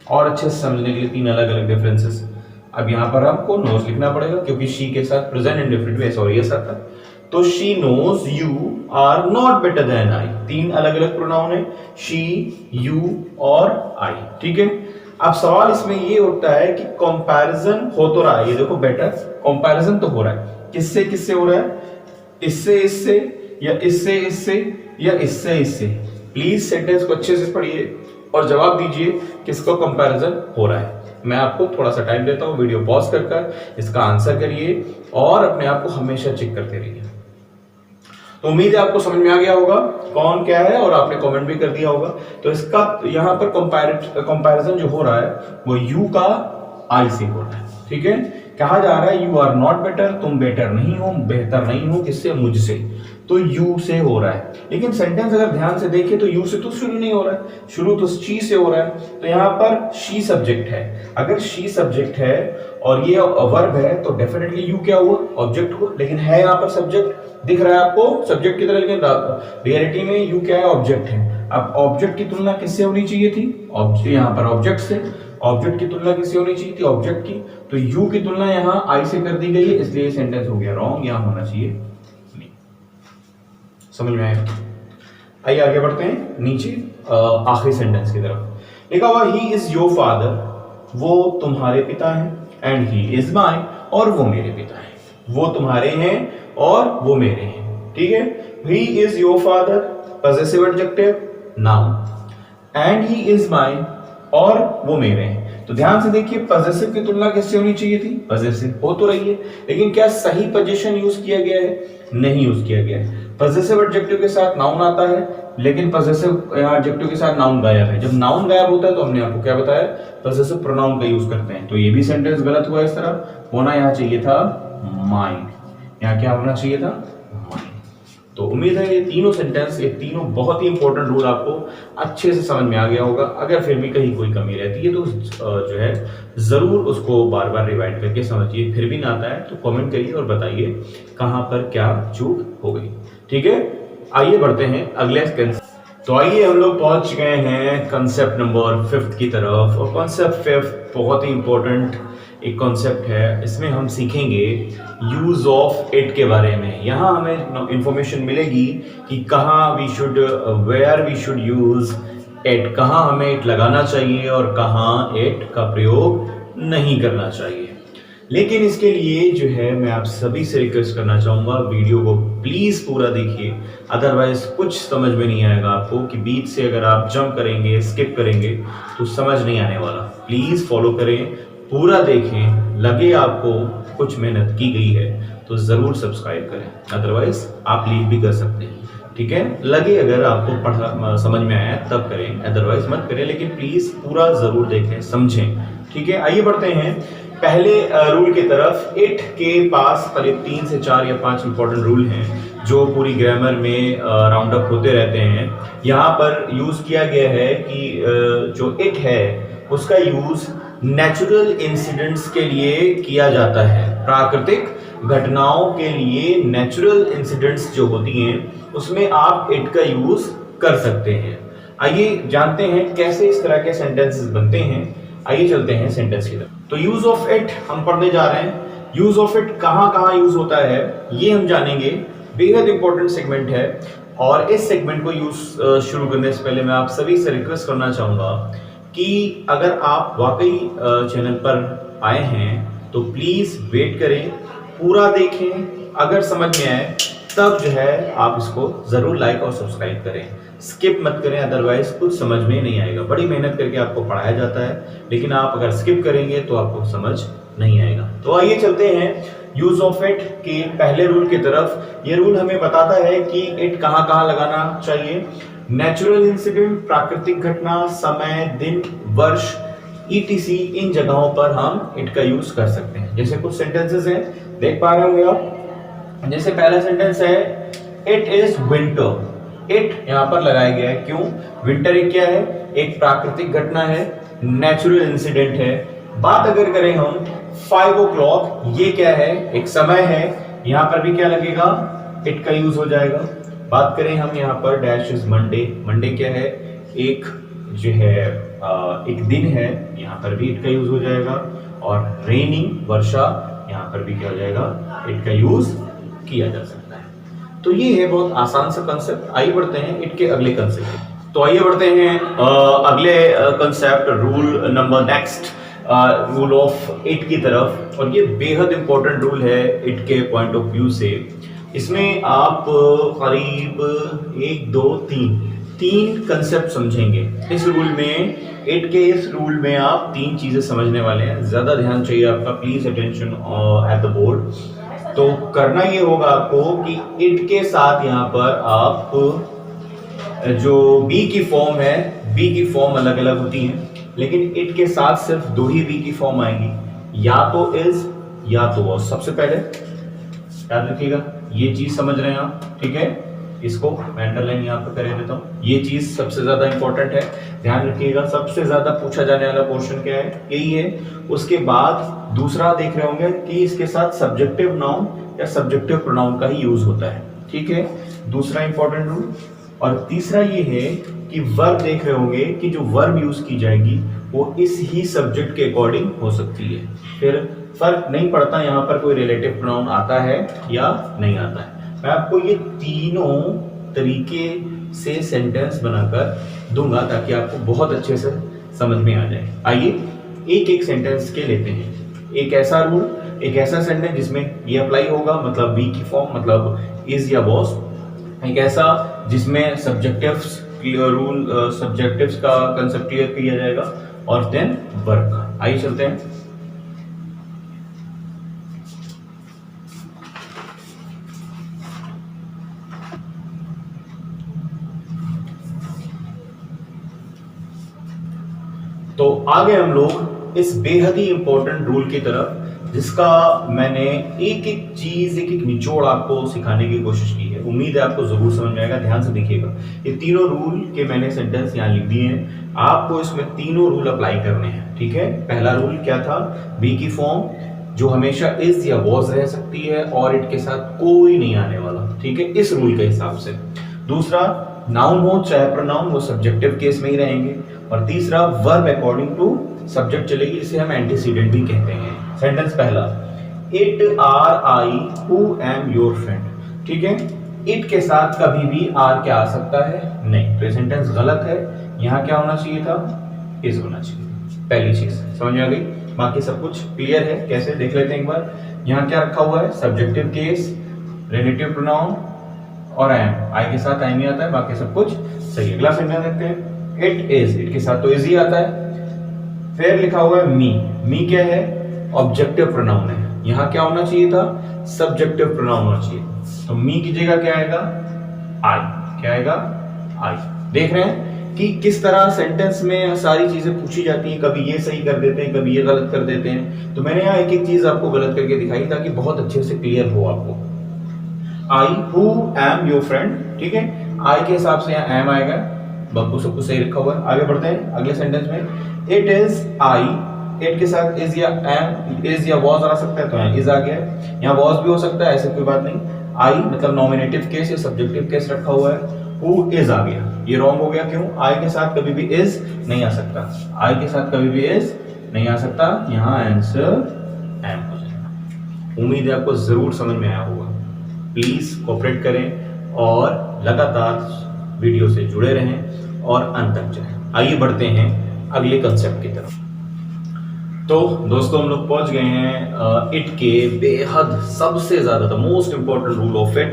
और अच्छे से समझने के लिए 3 अलग अलग डिफरेंसेस। अब यहां पर आपको नोज लिखना पड़ेगा क्योंकि शी के साथ प्रेजेंट इंडेफिनिट में और यस आता है। तो she knows you are not better than I. 3 अलग अलग प्रोनाउन है, शी, यू और आई। ठीक है, अब सवाल इसमें ये उठता है कि कंपैरिजन हो तो रहा है, ये देखो बेटर, कंपैरिजन तो हो रहा है, किससे किससे हो रहा है? इससे इससे या इससे इससे या इससे इससे। प्लीज सेंटेंस को अच्छे से पढ़िए और जवाब दीजिए किसको कंपैरिजन हो रहा है। मैं आपको थोड़ा सा टाइम देता हूं, वीडियो पॉज कर इसका आंसर करिए और अपने आप को हमेशा चेक करते रहिए। तो उम्मीद है आपको समझ में आ गया होगा कौन क्या है और आपने कमेंट भी कर दिया होगा। तो इसका यहां पर कंपैरिजन जो हो रहा है वो यू का आई से हो रहा है। ठीक है, कहा जा रहा है यू आर नॉट बेटर, तुम बेटर नहीं हो, बेहतर नहीं हो, किससे? मुझसे। तो यू से हो रहा है, लेकिन सेंटेंस अगर ध्यान से देखें तो यू से तो शुरू नहीं हो रहा है, शुरू तो शी से हो रहा है। तो यहाँ पर शी सब्जेक्ट है। अगर शी सब्जेक्ट है और ये वर्ब है तो डेफिनेटली यू क्या हुआ? ऑब्जेक्ट हुआ। लेकिन है यहाँ पर सब्जेक्ट दिख रहा है आपको सब्जेक्ट की तरह, लेकिन रियलिटी में यू क्या है? ऑब्जेक्ट है। अब ऑब्जेक्ट की तुलना किससे होनी चाहिए थी? यहाँ पर ऑब्जेक्ट से। ऑब्जेक्ट की तुलना किससे होनी चाहिए थी? ऑब्जेक्ट की। तो यू की तुलना यहाँ आई से कर दी गई है, इसलिए सेंटेंस हो गया रॉन्ग, यहाँ होना चाहिए नहीं। समझ में आया? आइए आगे बढ़ते हैं नीचे आखिरी सेंटेंस की तरफ। लिखा हुआ ही इज योर फादर, वो तुम्हारे पिता हैं, एंड ही इज माई, और वो मेरे पिता हैं। वो तुम्हारे हैं और वो मेरे हैं। ठीक है, he is your father possessive adjective noun, and he is my, और वो मेरे हैं। तो ध्यान से देखिए, पॉसेसिव की तुलना किससे होनी चाहिए थी? पॉसेसिव हो तो रही है, लेकिन क्या सही पोजीशन यूज किया गया है? नहीं यूज किया गया है। पॉसेसिव एडजेक्टिव के साथ नाउन आता है, लेकिन पॉसेसिव एडजेक्टिव के साथ नाउन गायब है। जब नाउन गायब होता है तो हमने आपको क्या बताया? पॉसेसिव प्रोनाउन का यूज करते हैं। तो ये भी सेंटेंस गलत हुआ। इस तरह होना यहाँ चाहिए था माइंड, यहाँ क्या होना चाहिए था? माइंड। तो उम्मीद है ये तीनों सेंटेंस, ये तीनों बहुत ही इंपॉर्टेंट रूल आपको अच्छे से समझ में आ गया होगा। अगर फिर भी कहीं कोई कमी रहती है तो जो है ज़रूर उसको बार बार रिवाइंड करके समझिए। फिर भी ना आता है तो कमेंट करिए और बताइए कहाँ पर क्या चूक हो गई। ठीक है, आइए बढ़ते हैं अगले कंसेप्ट। तो आइए हम लोग पहुंच गए हैं कंसेप्ट नंबर 5 की तरफ। और कंसेप्ट 5 बहुत ही इंपॉर्टेंट एक कॉन्सेप्ट है। इसमें हम सीखेंगे यूज ऑफ इट के बारे में। यहाँ हमें इंफॉर्मेशन मिलेगी कि कहाँ we should, where we should use it, कहाँ हमें इट लगाना चाहिए और कहाँ इट का प्रयोग नहीं करना चाहिए। लेकिन इसके लिए जो है मैं आप सभी से रिक्वेस्ट करना चाहूँगा, वीडियो को प्लीज़ पूरा देखिए, अदरवाइज कुछ समझ में नहीं आएगा आपको कि बीच से अगर आप जंप करेंगे, स्किप करेंगे तो समझ नहीं आने वाला। प्लीज़ फॉलो करें, पूरा देखें, लगे आपको कुछ मेहनत की गई है तो ज़रूर सब्सक्राइब करें, अदरवाइज आप लीव भी कर सकते हैं। ठीक है, लगे अगर आपको पढ़ा समझ में आया तब करें, अदरवाइज मत करें, लेकिन प्लीज़ पूरा ज़रूर देखें, समझें। ठीक है, आइए बढ़ते हैं पहले रूल की तरफ। इट के पास करीब 3 से 4 या 5 इंपॉर्टेंट रूल हैं जो पूरी ग्रामर में राउंड अप होते रहते हैं। यहाँ पर यूज़ किया गया है कि जो इट है उसका यूज़ नेचुरल इंसिडेंट्स के लिए किया जाता है। प्राकृतिक घटनाओं के लिए नेचुरल इंसिडेंट्स जो होती हैं उसमें आप इट का यूज़ कर सकते हैं। आइए जानते हैं कैसे इस तरह के सेंटेंसेस बनते हैं। आइए चलते हैं सेंटेंस की तरफ। तो यूज ऑफ इट हम पढ़ने जा रहे हैं। यूज ऑफ इट कहाँ कहाँ यूज होता है ये हम जानेंगे। बेहद इंपॉर्टेंट सेगमेंट है और इस सेगमेंट को यूज शुरू करने से पहले मैं आप सभी से रिक्वेस्ट करना चाहूंगा कि अगर आप वाकई चैनल पर आए हैं तो प्लीज वेट करें, पूरा देखें, अगर समझ में आए तब जो है आप इसको जरूर लाइक और सब्सक्राइब करें। स्किप मत करें, अदरवाइज कुछ समझ में नहीं आएगा। बड़ी मेहनत करके आपको पढ़ाया जाता है, लेकिन आप अगर स्किप करेंगे तो आपको समझ नहीं आएगा। तो आइए चलते हैं यूज ऑफ इट के पहले रूल की तरफ। ये रूल हमें बताता है कि इट कहाँ कहाँ लगाना चाहिए। नेचुरल इंसिडेंट, प्राकृतिक घटना, समय, दिन, वर्ष, ETC, इन जगहों पर हम इट का यूज कर सकते हैं। जैसे कुछ सेंटेंसेस हैं, देख पा रहे होंगे आप। जैसे पहला सेंटेंस है इट इज विंटर। इट यहाँ पर लगाया गया है, क्यों? विंटर एक क्या है? एक प्राकृतिक घटना है, नेचुरल इंसिडेंट है। बात अगर करें हम 5 o'clock, ये क्या है? एक समय है, यहाँ पर भी क्या लगेगा? इट का यूज हो जाएगा। बात करें हम यहाँ पर डैश इज मंडे। मंडे क्या है? एक जो है एक दिन है, यहाँ पर भी इट का यूज हो जाएगा। और रेनिंग, वर्षा, यहाँ पर भी क्या हो जाएगा? इट का यूज किया जा सकता है। तो ये है बहुत आसान सा कंसेप्ट। आइए बढ़ते हैं इट के अगले कंसेप्ट। तो आइए बढ़ते हैं अगले concept, rule number next, rule of it की तरफ। और ये बेहद इंपॉर्टेंट रूल है इट के पॉइंट ऑफ व्यू से। इसमें आप करीब 1 2 3 कंसेप्ट समझेंगे इस रूल में। इट के इस रूल में आप 3 चीजें समझने वाले हैं। ज्यादा ध्यान चाहिए आपका, please attention at the board. तो करना ये होगा आपको कि इट के साथ यहाँ पर आप जो बी की फॉर्म है, बी की फॉर्म अलग अलग होती है, लेकिन इट के साथ सिर्फ 2 ही बी की फॉर्म आएंगी, या तो इज या तो वॉज। सबसे पहले याद रखिएगा, ये चीज समझ रहे हैं आप, ठीक है? इसको मैं अंडरलाइन यहाँ पर कर देता हूँ। ये चीज सबसे ज्यादा इंपॉर्टेंट है, ध्यान रखिएगा। सबसे ज्यादा पूछा जाने वाला पोर्शन क्या है? यही है। उसके बाद दूसरा देख रहे होंगे कि इसके साथ सब्जेक्टिव नाउन या सब्जेक्टिव प्रोनाउन का ही यूज होता है, ठीक है? दूसरा इंपॉर्टेंट रूल। और तीसरा ये है कि वर्ब देख रहे होंगे कि जो वर्ब यूज की जाएगी वो इस ही सब्जेक्ट के अकॉर्डिंग हो सकती है। फिर फर्क नहीं पड़ता यहाँ पर कोई रिलेटिव प्रोनाउन आता है या नहीं आता है। मैं आपको ये तीनों तरीके से सेंटेंस बनाकर दूंगा ताकि आपको बहुत अच्छे से समझ में आ जाए। आइए एक एक सेंटेंस के लेते हैं। एक ऐसा रूल, एक ऐसा सेंटेंस जिसमें ये अप्लाई होगा, मतलब बी की फॉर्म, मतलब इज या वॉज। एक ऐसा जिसमें सब्जेक्टिव्स रूल, सब्जेक्टिव्स का कंसेप्ट क्लियर किया जाएगा, और देन वर्ब का। आइए चलते हैं। तो आगे हम लोग इस बेहद ही इंपॉर्टेंट रूल की तरफ, जिसका मैंने एक एक चीज, एक एक निचोड़ आपको सिखाने की कोशिश की है। उम्मीद है आपको जरूर समझ में आएगा। ध्यान से देखिएगा, ये तीनों रूल के मैंने सेंटेंस यहाँ लिख दिए हैं, आपको इसमें तीनों रूल अप्लाई करने हैं। ठीक है, पहला रूल क्या था, बी की फॉर्म जो हमेशा इज या वॉज रह सकती है और इट के साथ कोई नहीं आने वाला। ठीक है, इस रूल के हिसाब से। दूसरा, नाउन हो चाहे प्रोनाउन, वो सब्जेक्टिव केस में ही रहेंगे। और तीसरा, वर्ब अकॉर्डिंग टू सब्जेक्ट चलेगी, इसे हम एंटीसीडेंट भी कहते हैं। सेंटेंस पहला, it are I who am your friend. ठीक है, इट के साथ कभी भी आर क्या आ सकता है, नहीं, तो ये सेंटेंस गलत है। यहाँ क्या होना चाहिए था, इज होना चाहिए। पहली चीज समझ में आ गई, बाकी सब कुछ क्लियर है। कैसे देख लेते हैं एक बार। यहाँ क्या रखा हुआ है, सब्जेक्टिव केस, रिलेटिव प्रोनाउन और एम, आई के साथ एम ही आता है, बाकी सब कुछ सही है। अगला सेंटेंस देखते हैं, इट इज, इट के साथ तो इज ही आता है। फिर लिखा हुआ है मी, मी क्या है, ऑब्जेक्टिव प्रोनाउन है, यहाँ क्या होना चाहिए था, सब्जेक्टिव प्रोनाउन होना चाहिए। तो मी की जगह क्या आएगा, आई, क्या आएगा, आई। देख रहे हैं कि किस तरह सेंटेंस में सारी चीजें पूछी जाती हैं, कभी ये सही कर देते हैं, कभी ये गलत कर देते हैं। तो मैंने यहाँ एक एक चीज आपको गलत करके दिखाई ताकि बहुत अच्छे से क्लियर हो आपको। I who am your friend, ठीक है, आई के हिसाब से यहाँ एम आएगा, बाकी सब कुछ सही रखा हुआ है। आगे बढ़ते हैं अगले सेंटेंस में, इट इज आई, इट के साथ इज या एम, इज या वॉज आ सकता है, तो यहाँ इज आ गया। यहाँ वॉज भी हो सकता है, ऐसे कोई बात नहीं। आई मतलब नॉमिनेटिव केस या सब्जेक्टिव केस रखा हुआ है, हु इज आ गया, ये रॉन्ग हो गया। क्यों, आई के साथ कभी भी इज नहीं आ सकता, आई के साथ कभी भी इज नहीं आ सकता, यहाँ आंसर एम हो जाएगा। उम्मीद है आपको जरूर समझ में आया होगा। प्लीज कोऑपरेट करें और लगातार वीडियो से जुड़े रहें और अंत तक जाएं। आइए बढ़ते हैं अगले कंसेप्ट की तरफ। तो दोस्तों हम लोग पहुंच गए हैं इट के बेहद सबसे ज्यादा the most important rule of it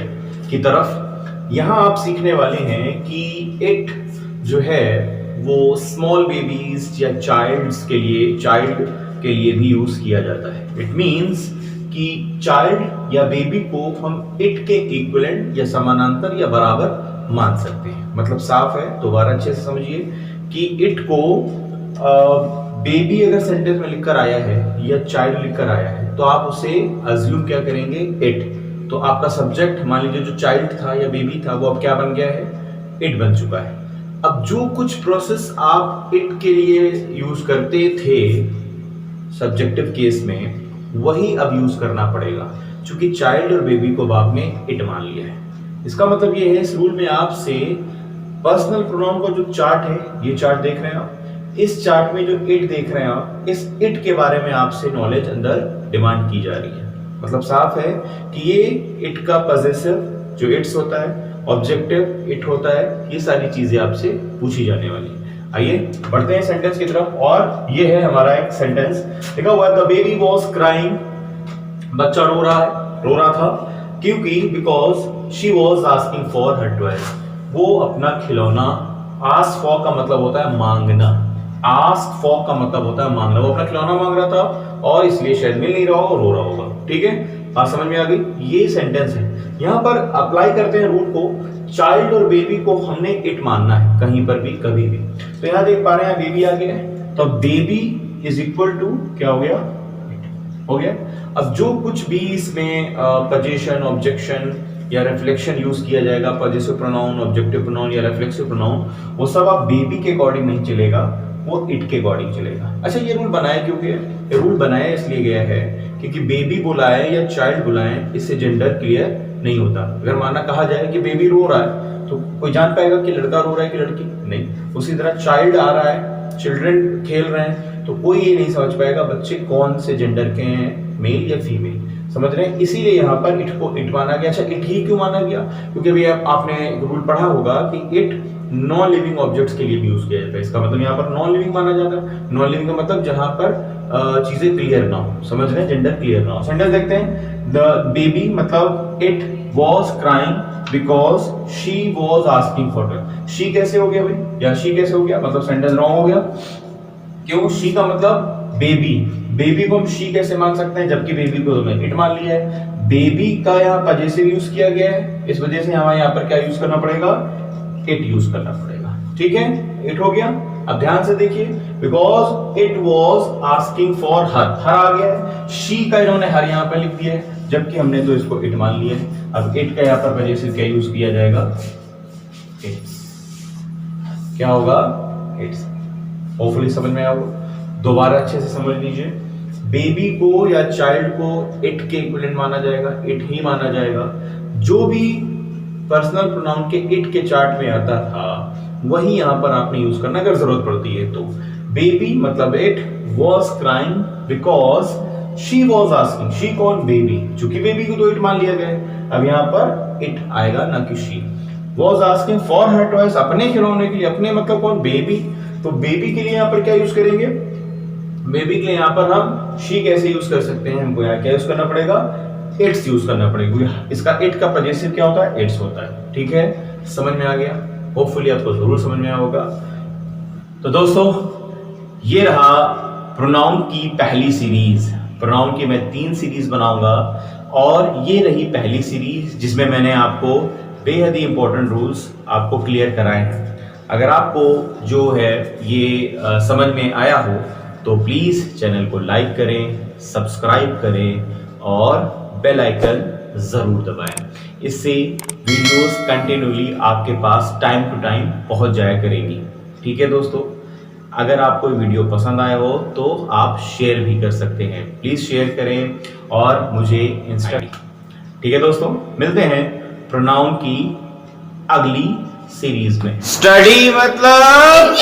की तरफ। यहां आप सीखने वाले हैं कि इट जो है वो स्मॉल बेबीज या चाइल्ड के लिए भी यूज किया जाता है। इट मींस कि चाइल्ड या बेबी को हम इट के इक्विवेलेंट या समानांतर या बराबर मान सकते हैं। मतलब साफ है, दोबारा अच्छे से समझिए कि इट को बेबी अगर सेंटेंस में लिखकर आया है या चाइल्ड लिखकर आया है तो आप उसे अज्यूम क्या करेंगे, इट। तो आपका सब्जेक्ट मान लीजिए जो चाइल्ड था या बेबी था वो अब क्या बन गया है, इट बन चुका है। अब जो कुछ प्रोसेस आप इट के लिए यूज करते थे सब्जेक्टिव केस में, वही अब यूज करना पड़ेगा, क्योंकि चाइल्ड और बेबी को आपने इट मान लिया है। इसका मतलब ये है, इस रूल में आपसे पर्सनल प्रोनाउन का जो चार्ट है, ये चार्ट देख रहे हैं आप, इस चार्ट में जो इट देख रहे हैं आप, इस इट के बारे में आपसे नॉलेज अंदर डिमांड की जा रही है। मतलब साफ है कि ये इट का पॉजेसिव जो इट्स होता है, ऑब्जेक्टिव इट होता है, ये सारी चीजें आपसे पूछी जाने वाली है। आइए बढ़ते हैं सेंटेंस की तरफ। और ये है हमारा एक सेंटेंस, लिखा हुआ है द बेबी वॉज क्राइंग, बच्चा रो रहा था, क्योंकि because she was asking for her toy, वो अपना खिलौना, आस्क फॉर का मतलब होता है मांगना, आस्क फॉर का मतलब होता है मांगना, वो अपना खिलौना मांग रहा था और इसलिए शायद मिल नहीं रहा होगा, रो रहा होगा। ठीक है, बात समझ में आ गई। ये सेंटेंस है, यहां पर अप्लाई करते हैं रूल को, चाइल्ड और बेबी को हमने इट मानना है कहीं पर भी कभी भी। तो यहां देख पा रहे हैं बेबी आ गया है, तो बेबी इज इक्वल टू क्या हो गया, इट हो गया। अब जो कुछ भी इसमें पोजीशन, ऑब्जेक्शन या रिफ्लेक्शन यूज किया जाएगा, पॉजिटिव प्रोनाउन, ऑब्जेक्टिव प्रोनाउन या रिफ्लेक्सिव प्रोनाउन, वो सब आप बेबी के अकॉर्डिंग नहीं चलेगा, वो इट के अकॉर्डिंग चलेगा। अच्छा, ये रूल बनाया क्यों गया? ये रूल बनाया इसलिए गया है क्योंकि बेबी बुलाए या चाइल्ड बुलाए, इससे जेंडर क्लियर नहीं होता। अगर माना कहा जाए कि बेबी रो रहा है तो कोई जान पाएगा कि लड़का रो रहा है कि लड़की, नहीं। उसी तरह चाइल्ड आ रहा है, चिल्ड्रन खेल रहे हैं, तो कोई ये नहीं समझ पाएगा बच्चे कौन से जेंडर के हैं, मेल या फीमेल। समझ रहे हैं? इसीलिए यहाँ पर इट को इट माना गया। अच्छा, इट ही क्यों माना गया? क्योंकि अभी आपने रूल पढ़ा होगा कि इट नॉन लिविंग ऑब्जेक्ट्स के लिए भी यूज किया जाता है। इसका मतलब यहाँ पर नॉन लिविंग माना जाता है। नॉन लिविंग का मतलब जहां पर चीजें क्लियर ना हो, समझ रहे हैं, जेंडर क्लियर ना हो। सेंटेंस देखते हैं, द बेबी मतलब it was crying because she was asking for toy. She कैसे हो गया भाई, या शी कैसे हो गया, मतलब सेंटेंस रॉन्ग हो गया। क्यों? शी का मतलब बेबी, बेबी को हम शी कैसे मान सकते हैं जबकि बेबी को हमने इट मान लिया है। बेबी का यहाँ पॉजेसिव यूज किया गया है, इस वजह से हमें यहाँ पर क्या यूज करना पड़ेगा, इट यूज करना पड़ेगा। ठीक है, इट हो गया। अब ध्यान से देखिए, because it was asking for her, her आ गया है, शी का इन्होंने हर यहाँ पर लिख दिया है, जबकि हमने तो इसको इट मान लिया है। अब इट का यहाँ पर पजेसिव क्या यूज किया जाएगा, इट्स। क्या होगा, इट्स। होपफुली समझ में आओ, दोबारा अच्छे से समझ लीजिए। बेबी को या चाइल्ड को इट के इक्विवेलेंट माना जाएगा, इट ही माना जाएगा। जो भी पर्सनल प्रोनाउन के इट के चार्ट में आता था वही यहां पर आपने यूज करना अगर जरूरत पड़ती है तो। बेबी मतलब it was crying because she was asking. She कौन, बेबी, चूंकि बेबी को तो इट मान लिया गया है, अब यहां पर इट आएगा ना कि she. Was asking for her toys, अपने खिलौने के लिए, अपने मतलब कौन, बेबी। तो बेबी के लिए यहां पर क्या यूज करेंगे, बेबी के लिए यहां पर हम शी कैसे यूज कर सकते हैं, हमको यहां क्या यूज करना पड़ेगा, इट्स यूज करना पड़ेगा। इसका इट का पजेसिव क्या होता है, इट्स होता है। ठीक है, समझ में आ गया, होपफुली आपको जरूर समझ में आया होगा। तो दोस्तों ये रहा प्रोनाउन की पहली सीरीज। प्रोनाउन की मैं 3 सीरीज बनाऊंगा और ये रही पहली सीरीज जिसमें मैंने आपको बेहद ही इंपॉर्टेंट रूल्स आपको क्लियर कराए हैं। अगर आपको जो है ये समझ में आया हो तो प्लीज चैनल को लाइक करें, सब्सक्राइब करें और बेल आइकन जरूर दबाएं। इससे वीडियोस कंटिन्यूली आपके पास टाइम टू टाइम पहुंच जाया करेंगी। ठीक है दोस्तों, अगर आपको वीडियो पसंद आया हो तो आप शेयर भी कर सकते हैं। प्लीज शेयर करें और मुझे इंस्टा। ठीक है दोस्तों, मिलते हैं प्रोनाउन की अगली सीरीज में।
स्टडी मतलब